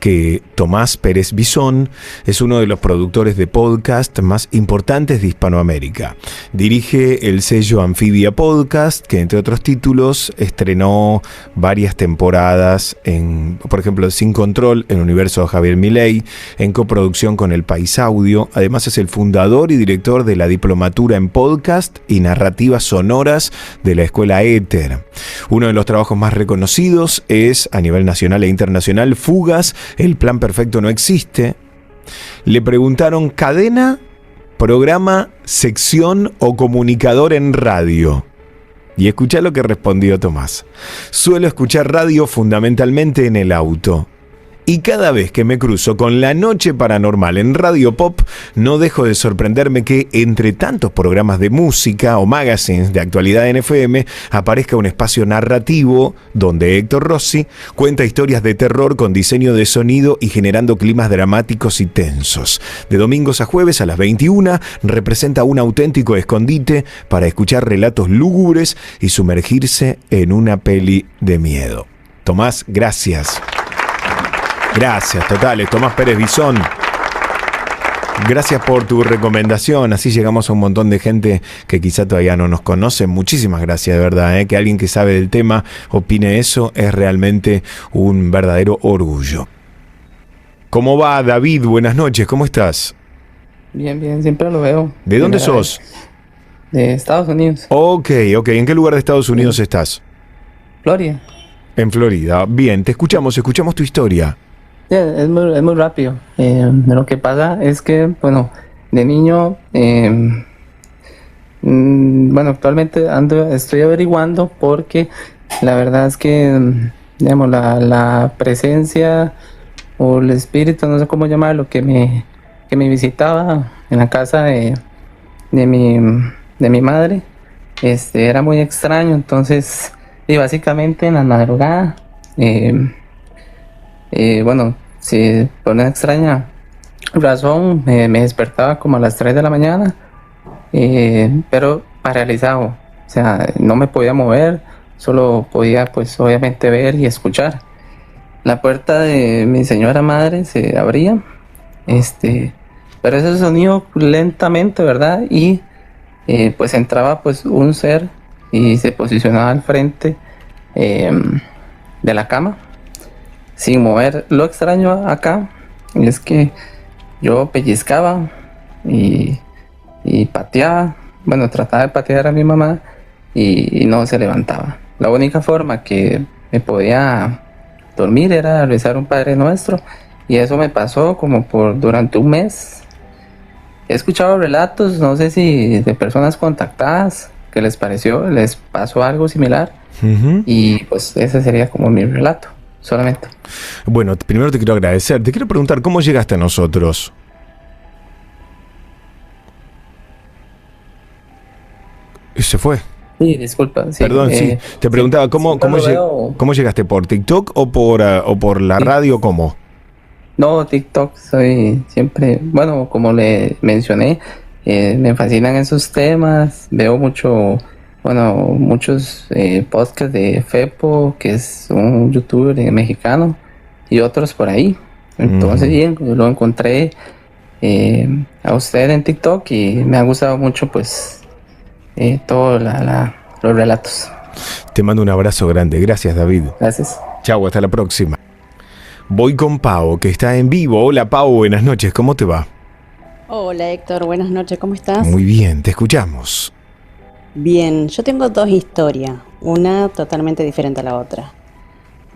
S1: que Tomás Pérez Bisón es uno de los productores de podcast más importantes de Hispanoamérica. Dirige el sello Anfibia Podcast, que entre otros títulos estrenó varias temporadas en, por ejemplo, Sin Control, en Universo de Javier Milei, en coproducción con El País Audio. Además es el fundador y director de la Diplomatura en Podcast y Narrativas Sonoras de la Escuela Éter. Uno de los trabajos más reconocidos es, a nivel nacional e internacional, Fugas, El Plan Perfecto No Existe. Le preguntaron: ¿cadena, programa, sección o comunicador en radio? Y escuchá lo que respondió Tomás. Suelo escuchar radio fundamentalmente en el auto. Y cada vez que me cruzo con La Noche Paranormal en Radio Pop, no dejo de sorprenderme que, entre tantos programas de música o magazines de actualidad en FM, aparezca un espacio narrativo donde Héctor Rossi cuenta historias de terror con diseño de sonido y generando climas dramáticos y tensos. De domingos a jueves a las 21 representa un auténtico escondite para escuchar relatos lúgubres y sumergirse en una peli de miedo. Tomás, gracias. Gracias, totales. Tomás Pérez Bisón. Gracias por tu recomendación. Así llegamos a un montón de gente que quizá todavía no nos conoce. Muchísimas gracias, de verdad. Que alguien que sabe del tema opine eso es realmente un verdadero orgullo. ¿Cómo va, David? Buenas noches, ¿cómo estás?
S15: Bien, siempre lo veo.
S1: ¿De dónde sos?
S15: De Estados Unidos.
S1: Ok. ¿En qué lugar de Estados Unidos estás?
S15: Florida.
S1: En Florida. Bien, te escuchamos tu historia.
S15: Sí, es muy rápido. Lo que pasa es que, bueno, de niño, actualmente estoy averiguando porque la verdad es que, digamos, la presencia o el espíritu, no sé cómo llamarlo, que me visitaba en la casa de mi madre, era muy extraño. Entonces, y básicamente en la madrugada, si por una extraña razón me despertaba como a las 3 de la mañana, pero paralizado, o sea, no me podía mover, solo podía pues obviamente ver y escuchar. La puerta de mi señora madre se abría, pero ese sonido lentamente, ¿verdad? Y pues entraba pues un ser y se posicionaba al frente de la cama sin mover. Lo extraño acá es que yo pellizcaba y pateaba, trataba de patear a mi mamá y no se levantaba. La única forma que me podía dormir era rezar un Padre Nuestro, y eso me pasó como durante un mes. he escuchado relatos, no sé si de personas contactadas, que les pareció, les pasó algo similar. Y pues ese sería como mi relato, solamente.
S1: Bueno, primero te quiero agradecer. Te quiero preguntar, ¿cómo llegaste a nosotros? Se fue.
S15: Sí, disculpa. Sí,
S1: perdón, sí. Te preguntaba, ¿cómo llegaste? ¿Por TikTok o por la radio? ¿Cómo?
S15: No, TikTok, soy siempre, bueno, como le mencioné, me fascinan esos temas, veo muchos podcasts de Fepo, que es un youtuber mexicano, y otros por ahí. Entonces, bien, lo encontré a usted en TikTok y me ha gustado mucho, pues, todos los relatos.
S1: Te mando un abrazo grande. Gracias, David.
S15: Gracias.
S1: Chau, hasta la próxima. Voy con Pau, que está en vivo. Hola, Pau, buenas noches. ¿Cómo te va?
S16: Hola, Héctor. Buenas noches. ¿Cómo estás?
S1: Muy bien, te escuchamos.
S16: Bien, yo tengo dos historias. Una totalmente diferente a la otra.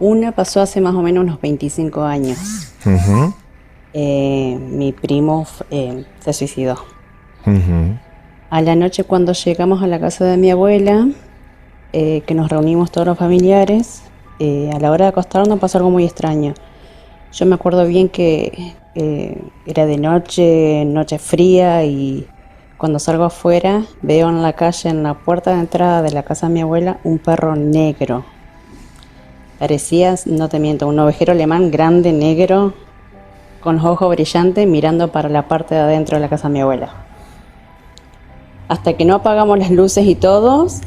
S16: Una pasó hace más o menos unos 25 años. Mi primo se suicidó. A la noche, cuando llegamos a la casa de mi abuela, que nos reunimos todos los familiares, a la hora de acostarnos pasó algo muy extraño. Yo me acuerdo bien que era de noche fría, y cuando salgo afuera veo en la calle, en la puerta de entrada de la casa de mi abuela, un perro negro. Parecía, no te miento, un ovejero alemán grande, negro, con los ojos brillantes, mirando para la parte de adentro de la casa de mi abuela. Hasta que no apagamos las luces y todos,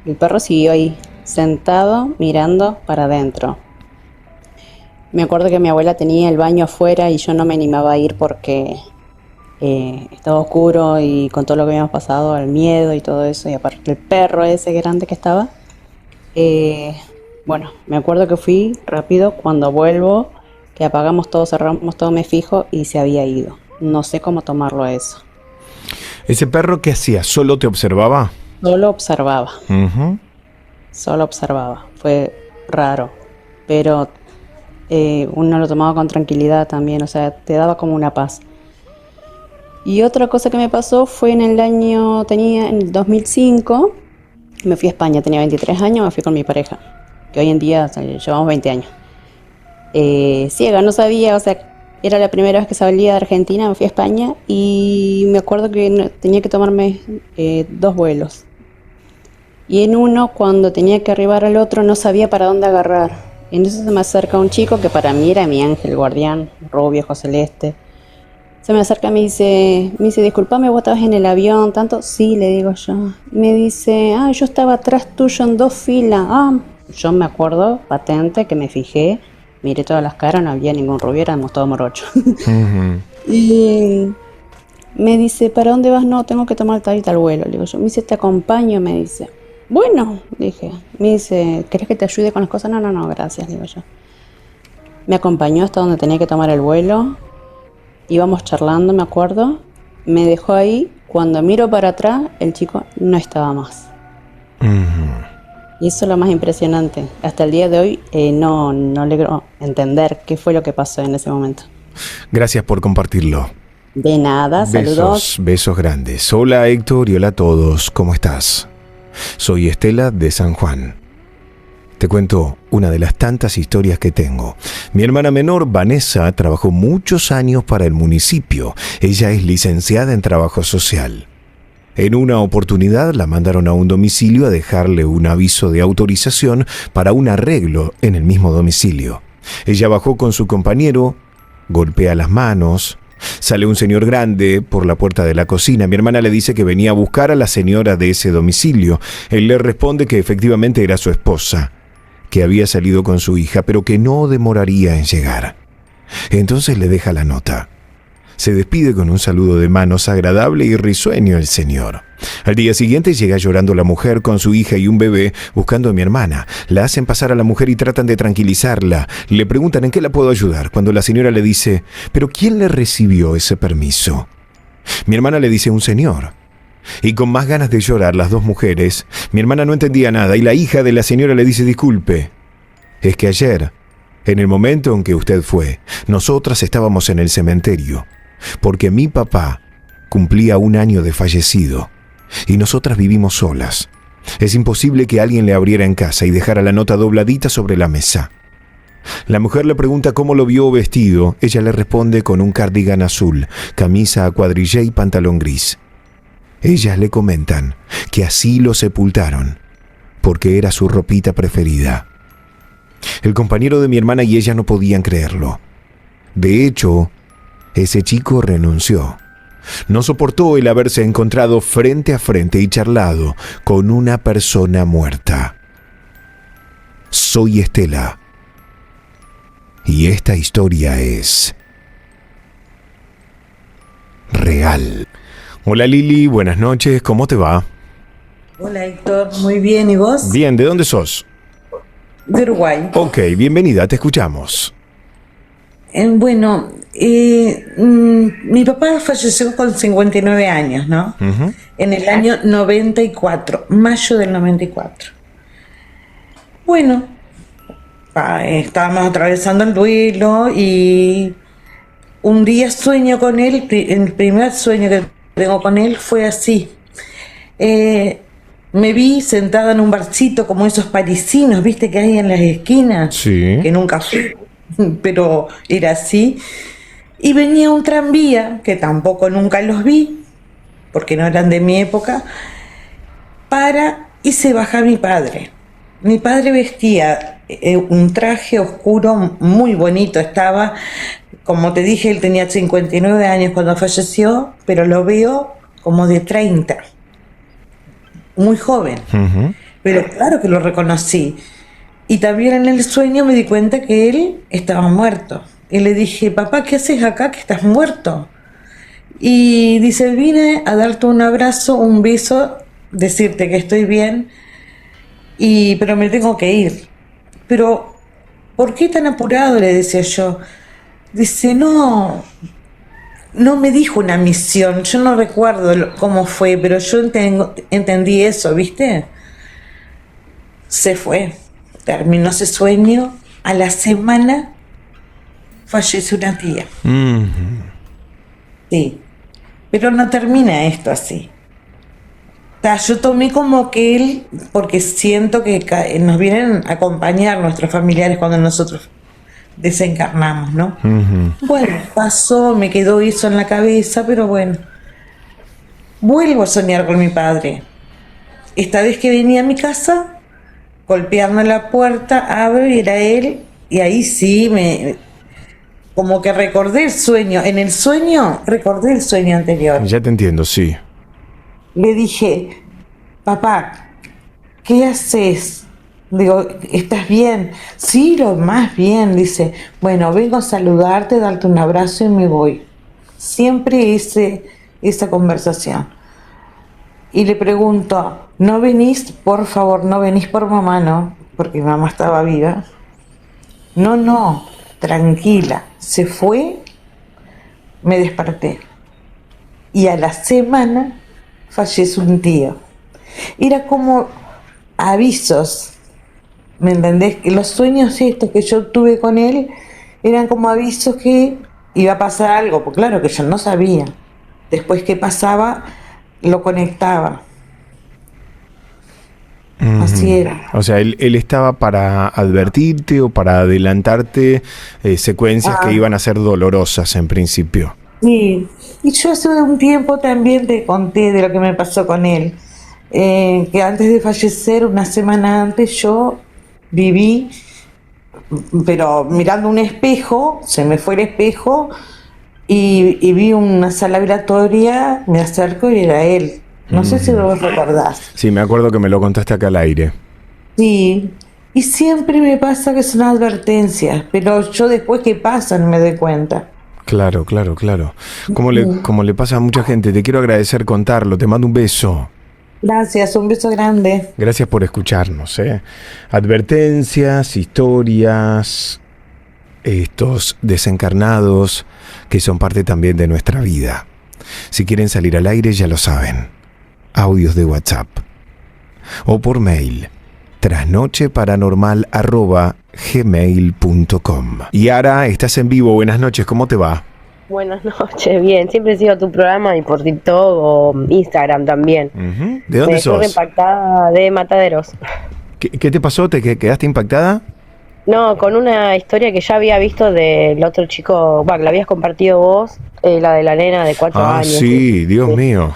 S16: el perro siguió ahí, sentado, mirando para adentro. Me acuerdo que mi abuela tenía el baño afuera y yo no me animaba a ir porque estaba oscuro, y con todo lo que habíamos pasado, el miedo y todo eso, y aparte el perro ese grande que estaba. Bueno, me acuerdo que fui rápido. Cuando vuelvo, que apagamos todo, cerramos todo, me fijo y se había ido. No sé cómo tomarlo eso.
S1: ¿Ese perro qué hacía? ¿Solo te observaba?
S16: Solo observaba. Solo observaba. Fue raro, pero uno lo tomaba con tranquilidad también, o sea, te daba como una paz. Y otra cosa que me pasó fue en el 2005, me fui a España, tenía 23 años, me fui con mi pareja, que hoy en día llevamos 20 años. Ciega, no sabía, o sea, era la primera vez que salía de Argentina, me fui a España, y me acuerdo que tenía que tomarme 2 vuelos. Y en uno, cuando tenía que arribar al otro, no sabía para dónde agarrar. Entonces se me acerca un chico que para mí era mi ángel guardián, rubio, ojo celeste. Se me acerca y me dice, disculpame, vos estabas en el avión, tanto. Sí, le digo yo. Me dice, yo estaba atrás tuyo en 2 filas. Yo me acuerdo patente que me fijé, miré todas las caras, no había ningún rubio, éramos todos morochos. Y me dice, ¿para dónde vas? No, tengo que tomar tal y tal vuelo. Le digo yo. Me dice, te acompaño, me dice. Bueno, dije. Me dice, ¿querés que te ayude con las cosas? No, gracias, digo yo. Me acompañó hasta donde tenía que tomar el vuelo. Íbamos charlando, me acuerdo. Me dejó ahí. Cuando miro para atrás, el chico no estaba más. Y eso es lo más impresionante. Hasta el día de hoy no logro entender qué fue lo que pasó en ese momento.
S1: Gracias por compartirlo.
S16: De nada, saludos.
S1: Besos grandes. Hola, Héctor, y hola a todos. ¿Cómo estás? Soy Estela de San Juan. Te cuento una de las tantas historias que tengo. Mi hermana menor, Vanessa, trabajó muchos años para el municipio. Ella es licenciada en trabajo social. En una oportunidad la mandaron a un domicilio a dejarle un aviso de autorización para un arreglo en el mismo domicilio. Ella bajó con su compañero, golpea las manos. Sale un señor grande por la puerta de la cocina. Mi hermana le dice que venía a buscar a la señora de ese domicilio. Él le responde que efectivamente era su esposa, que había salido con su hija, pero que no demoraría en llegar. Entonces le deja la nota. Se despide con un saludo de manos agradable y risueño el señor. Al día siguiente llega llorando la mujer con su hija y un bebé buscando a mi hermana. La hacen pasar a la mujer y tratan de tranquilizarla. Le preguntan en qué la puedo ayudar, cuando la señora le dice, ¿pero quién le recibió ese permiso? Mi hermana le dice, un señor. Y con más ganas de llorar las 2 mujeres, mi hermana no entendía nada y la hija de la señora le dice, disculpe, es que ayer, en el momento en que usted fue, nosotras estábamos en el cementerio, porque mi papá cumplía 1 año de fallecido y nosotras vivimos solas. Es imposible que alguien le abriera en casa y dejara la nota dobladita sobre la mesa. La mujer le pregunta cómo lo vio vestido. Ella le responde con un cardigan azul, camisa a cuadrillé y pantalón gris. Ellas le comentan que así lo sepultaron, porque era su ropita preferida. El compañero de mi hermana y ella no podían creerlo. De hecho, ese chico renunció. No soportó el haberse encontrado frente a frente y charlado con una persona muerta. Soy Estela. Y esta historia es real. Hola Lili, buenas noches, ¿cómo te va?
S17: Hola Héctor, muy bien, ¿y vos?
S1: Bien, ¿de dónde sos?
S17: De Uruguay.
S1: Ok, bienvenida, te escuchamos.
S17: Bueno, mi papá falleció con 59 años, ¿no?
S1: Uh-huh.
S17: En el año 94, mayo del 94. Bueno, estábamos atravesando el duelo y un día sueño con él, el primer sueño que tengo con él fue así. Me vi sentada en un barcito como esos parisinos, ¿viste? Que hay en las esquinas.
S1: Sí.
S17: Que nunca fui, pero era así. Y venía un tranvía, que tampoco nunca los vi, porque no eran de mi época, y se baja mi padre. Mi padre vestía un traje oscuro muy bonito, estaba, como te dije, él tenía 59 años cuando falleció, pero lo veo como de 30. Muy joven,
S1: Uh-huh.
S17: pero claro que lo reconocí. Y también en el sueño me di cuenta que él estaba muerto. Y le dije, papá, ¿qué haces acá que estás muerto? Y dice, vine a darte un abrazo, un beso, decirte que estoy bien, pero me tengo que ir. Pero, ¿por qué tan apurado? Le decía yo. Dice, no me dijo una misión, yo no recuerdo cómo fue, pero yo entendí eso, ¿viste? Se fue, terminó ese sueño, a la semana falleció una tía.
S1: Uh-huh.
S17: Sí, pero no termina esto así. O sea, yo tomé como que él, porque siento que nos vienen a acompañar nuestros familiares cuando nosotros desencarnamos, ¿no?
S1: Uh-huh.
S17: Bueno, pasó, me quedó eso en la cabeza, pero bueno. Vuelvo a soñar con mi padre. Esta vez que venía a mi casa, golpeando la puerta, abro y era él, y ahí sí como que recordé el sueño. En el sueño, recordé el sueño anterior.
S1: Ya te entiendo, sí.
S17: Le dije, papá, ¿qué haces? Digo, ¿estás bien? Sí, lo más bien. Dice, bueno, vengo a saludarte, darte un abrazo y me voy. Siempre esa conversación. Y le pregunto, ¿no venís, por favor, no venís por mamá, no? Porque mi mamá estaba viva. No, tranquila. Se fue, me desperté. Y a la semana falleció un tío. Era como avisos, ¿me entendés? Que los sueños estos que yo tuve con él eran como avisos que iba a pasar algo, porque claro que yo no sabía. Después que pasaba, lo conectaba. Así era.
S1: O sea, él estaba para advertirte o para adelantarte secuencias que iban a ser dolorosas en principio.
S17: Sí, y yo hace un tiempo también te conté de lo que me pasó con él, que antes de fallecer, una semana antes, yo viví, pero mirando un espejo, se me fue el espejo y vi una sala vibratoria, me acerco y era él. No sé si vos recordás.
S1: Sí, me acuerdo que me lo contaste acá al aire.
S17: Sí, y siempre me pasa que son advertencias, pero yo después que pasan me doy cuenta.
S1: Claro. Como le pasa a mucha gente. Te quiero agradecer contarlo. Te mando un beso.
S17: Gracias, un beso grande.
S1: Gracias por escucharnos. Advertencias, historias, estos desencarnados que son parte también de nuestra vida. Si quieren salir al aire, ya lo saben. Audios de WhatsApp o por mail trasnocheparanormal@gmail.com. Y Ara, estás en vivo. Buenas noches, ¿cómo te va?
S18: Buenas noches, bien. Siempre sigo tu programa y por TikTok o Instagram también.
S1: ¿De dónde
S18: Me
S1: sos?
S18: quedé impactada de Mataderos.
S1: ¿Qué te pasó? ¿Quedaste impactada?
S18: No, con una historia que ya había visto del otro chico, que la habías compartido vos, la de la nena de 4 años.
S1: Sí, Dios mío.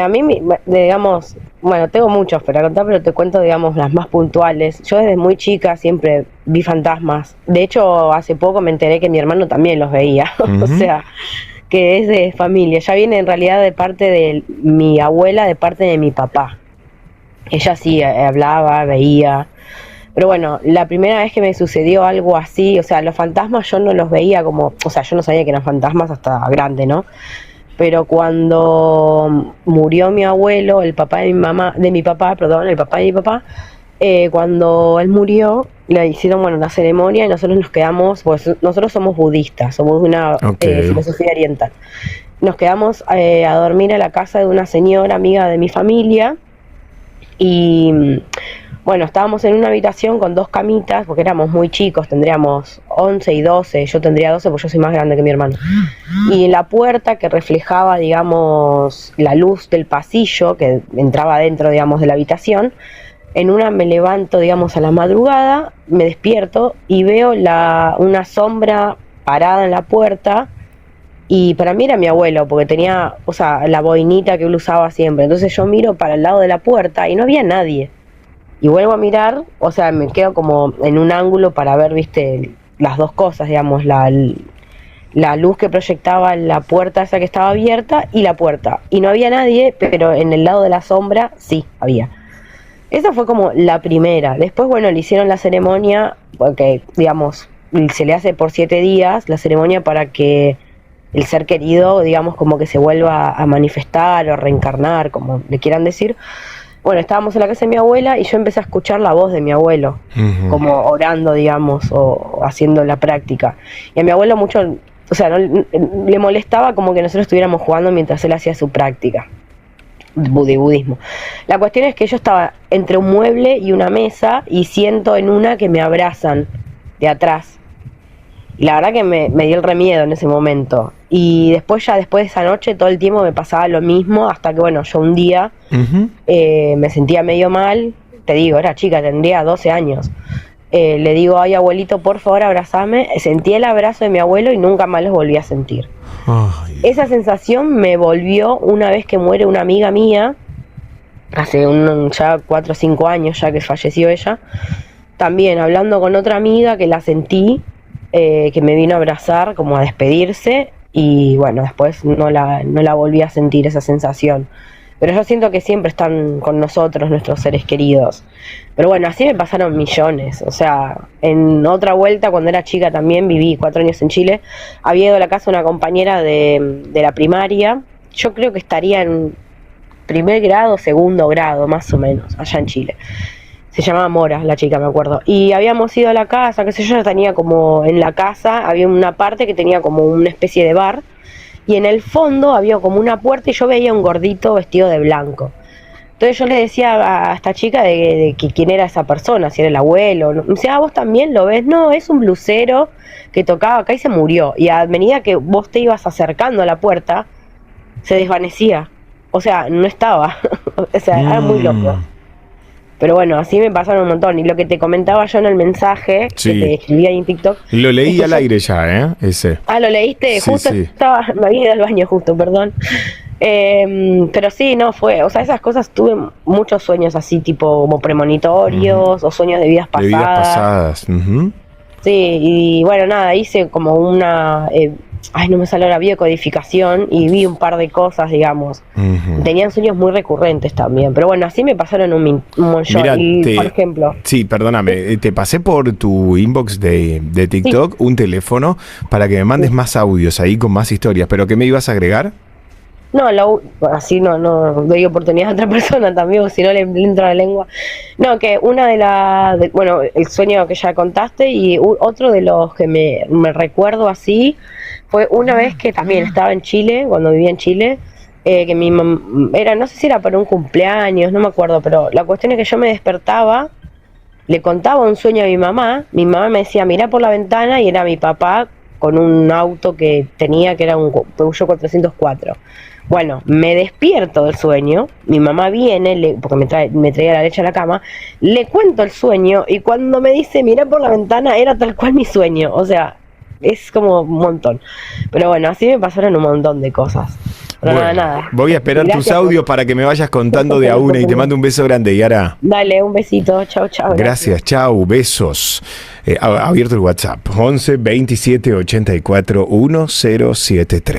S18: A mí, digamos, bueno, tengo muchos para contar, pero te cuento, digamos, las más puntuales. Yo desde muy chica siempre vi fantasmas. De hecho, hace poco me enteré que mi hermano también los veía. O sea, que es de familia. Ya viene en realidad de parte de mi abuela, de parte de mi papá. Ella sí hablaba, veía. Pero bueno, la primera vez que me sucedió algo así, o sea, los fantasmas yo no los veía como, o sea, yo no sabía que eran fantasmas hasta grande, ¿no? Pero cuando murió mi abuelo, el papá de mi papá, cuando él murió, le hicieron, bueno, una ceremonia y nosotros nos quedamos, pues nosotros somos budistas, somos de una filosofía oriental. Nos quedamos a dormir a la casa de una señora amiga de mi familia y bueno, estábamos en una habitación con 2 camitas, porque éramos muy chicos, tendríamos 11 y 12, yo tendría 12 porque yo soy más grande que mi hermano. Y la puerta que reflejaba, digamos, la luz del pasillo, que entraba dentro, digamos, de la habitación, en una me levanto, digamos, a la madrugada, me despierto y veo una sombra parada en la puerta, y para mí era mi abuelo, porque tenía, o sea, la boinita que él usaba siempre. Entonces yo miro para el lado de la puerta y no había nadie. Y vuelvo a mirar, o sea, me quedo como en un ángulo para ver, viste, las dos cosas, digamos, la luz que proyectaba la puerta esa que estaba abierta y la puerta. Y no había nadie, pero en el lado de la sombra sí había. Esa fue como la primera. Después, bueno, le hicieron la ceremonia, porque, digamos, se le hace por 7 días la ceremonia para que el ser querido, digamos, como que se vuelva a manifestar o reencarnar, como le quieran decir. Bueno, estábamos en la casa de mi abuela y yo empecé a escuchar la voz de mi abuelo, como orando, digamos, o haciendo la práctica. Y a mi abuelo mucho, o sea, le molestaba como que nosotros estuviéramos jugando mientras él hacía su práctica de budismo. La cuestión es que yo estaba entre un mueble y una mesa y siento en una que me abrazan de atrás. Y la verdad que me dio el remiedo en ese momento. Y después de esa noche, todo el tiempo me pasaba lo mismo, hasta que, bueno, yo un día me sentía medio mal. Te digo, era chica, tendría 12 años. Le digo, ay, abuelito, por favor, abrazame. Sentí el abrazo de mi abuelo y nunca más los volví a sentir. Esa sensación me volvió una vez que muere una amiga mía, hace ya 4 o 5 años ya que falleció ella. También hablando con otra amiga que la sentí, que me vino a abrazar, como a despedirse, y bueno, después no la volví a sentir esa sensación. Pero yo siento que siempre están con nosotros nuestros seres queridos. Pero bueno, así me pasaron millones. O sea, en otra vuelta, cuando era chica también, viví 4 años en Chile, había ido a la casa de una compañera de la primaria. Yo creo que estaría en 1er grado, 2º grado, más o menos, allá en Chile. Se llamaba Mora, la chica, me acuerdo. Y habíamos ido a la casa, qué sé yo, tenía como en la casa, había una parte que tenía como una especie de bar, y en el fondo había como una puerta y yo veía un gordito vestido de blanco. Entonces yo le decía a esta chica de que quién era esa persona, si era el abuelo. Me decía, ¿vos también lo ves? No, es un blusero que tocaba acá y se murió. Y a medida que vos te ibas acercando a la puerta, se desvanecía. O sea, no estaba. O sea, era muy loco. Pero bueno, así me pasaron un montón. Y lo que te comentaba yo en el mensaje, que te escribí ahí en TikTok.
S1: Lo leí al aire ya, ese.
S18: Ah, ¿lo leíste?
S1: Sí,
S18: justo
S1: sí.
S18: me había ido al baño justo, perdón. Pero sí, no fue. O sea, esas cosas, tuve muchos sueños así, tipo como premonitorios, o sueños de vidas pasadas.
S1: De vidas pasadas.
S18: Sí, y bueno, nada, hice como una... no me salió la biocodificación y vi un par de cosas, digamos. Tenían sueños muy recurrentes también. Pero bueno, así me pasaron un montón.
S1: Mirá,
S18: Y, por ejemplo...
S1: Sí, perdóname. Te pasé por tu inbox de TikTok un teléfono para que me mandes más audios ahí con más historias. ¿Pero qué me ibas a agregar?
S18: No, así no doy oportunidad a otra persona también, o si no le entra la lengua. No, que una bueno, el sueño que ya contaste, y otro de los que me recuerdo así, fue una vez que también estaba en Chile, cuando vivía en Chile, que mi mamá, no sé si era para un cumpleaños, no me acuerdo, pero la cuestión es que yo me despertaba, le contaba un sueño a mi mamá me decía, mirá por la ventana, y era mi papá con un auto que tenía, que era un Peugeot 404. Bueno, me despierto del sueño, mi mamá viene, porque me traía la leche a la cama, le cuento el sueño y cuando me dice mirá por la ventana era tal cual mi sueño, o sea, es como un montón. Pero bueno, así me pasaron un montón de cosas. Pero
S1: bueno,
S18: nada.
S1: Voy a esperar tus audios para que me vayas contando de a una y te mando un beso grande, Yara.
S18: Dale, un besito, chau, chau.
S1: Gracias, chau, besos. Abierto el WhatsApp, 11 27 84 1073.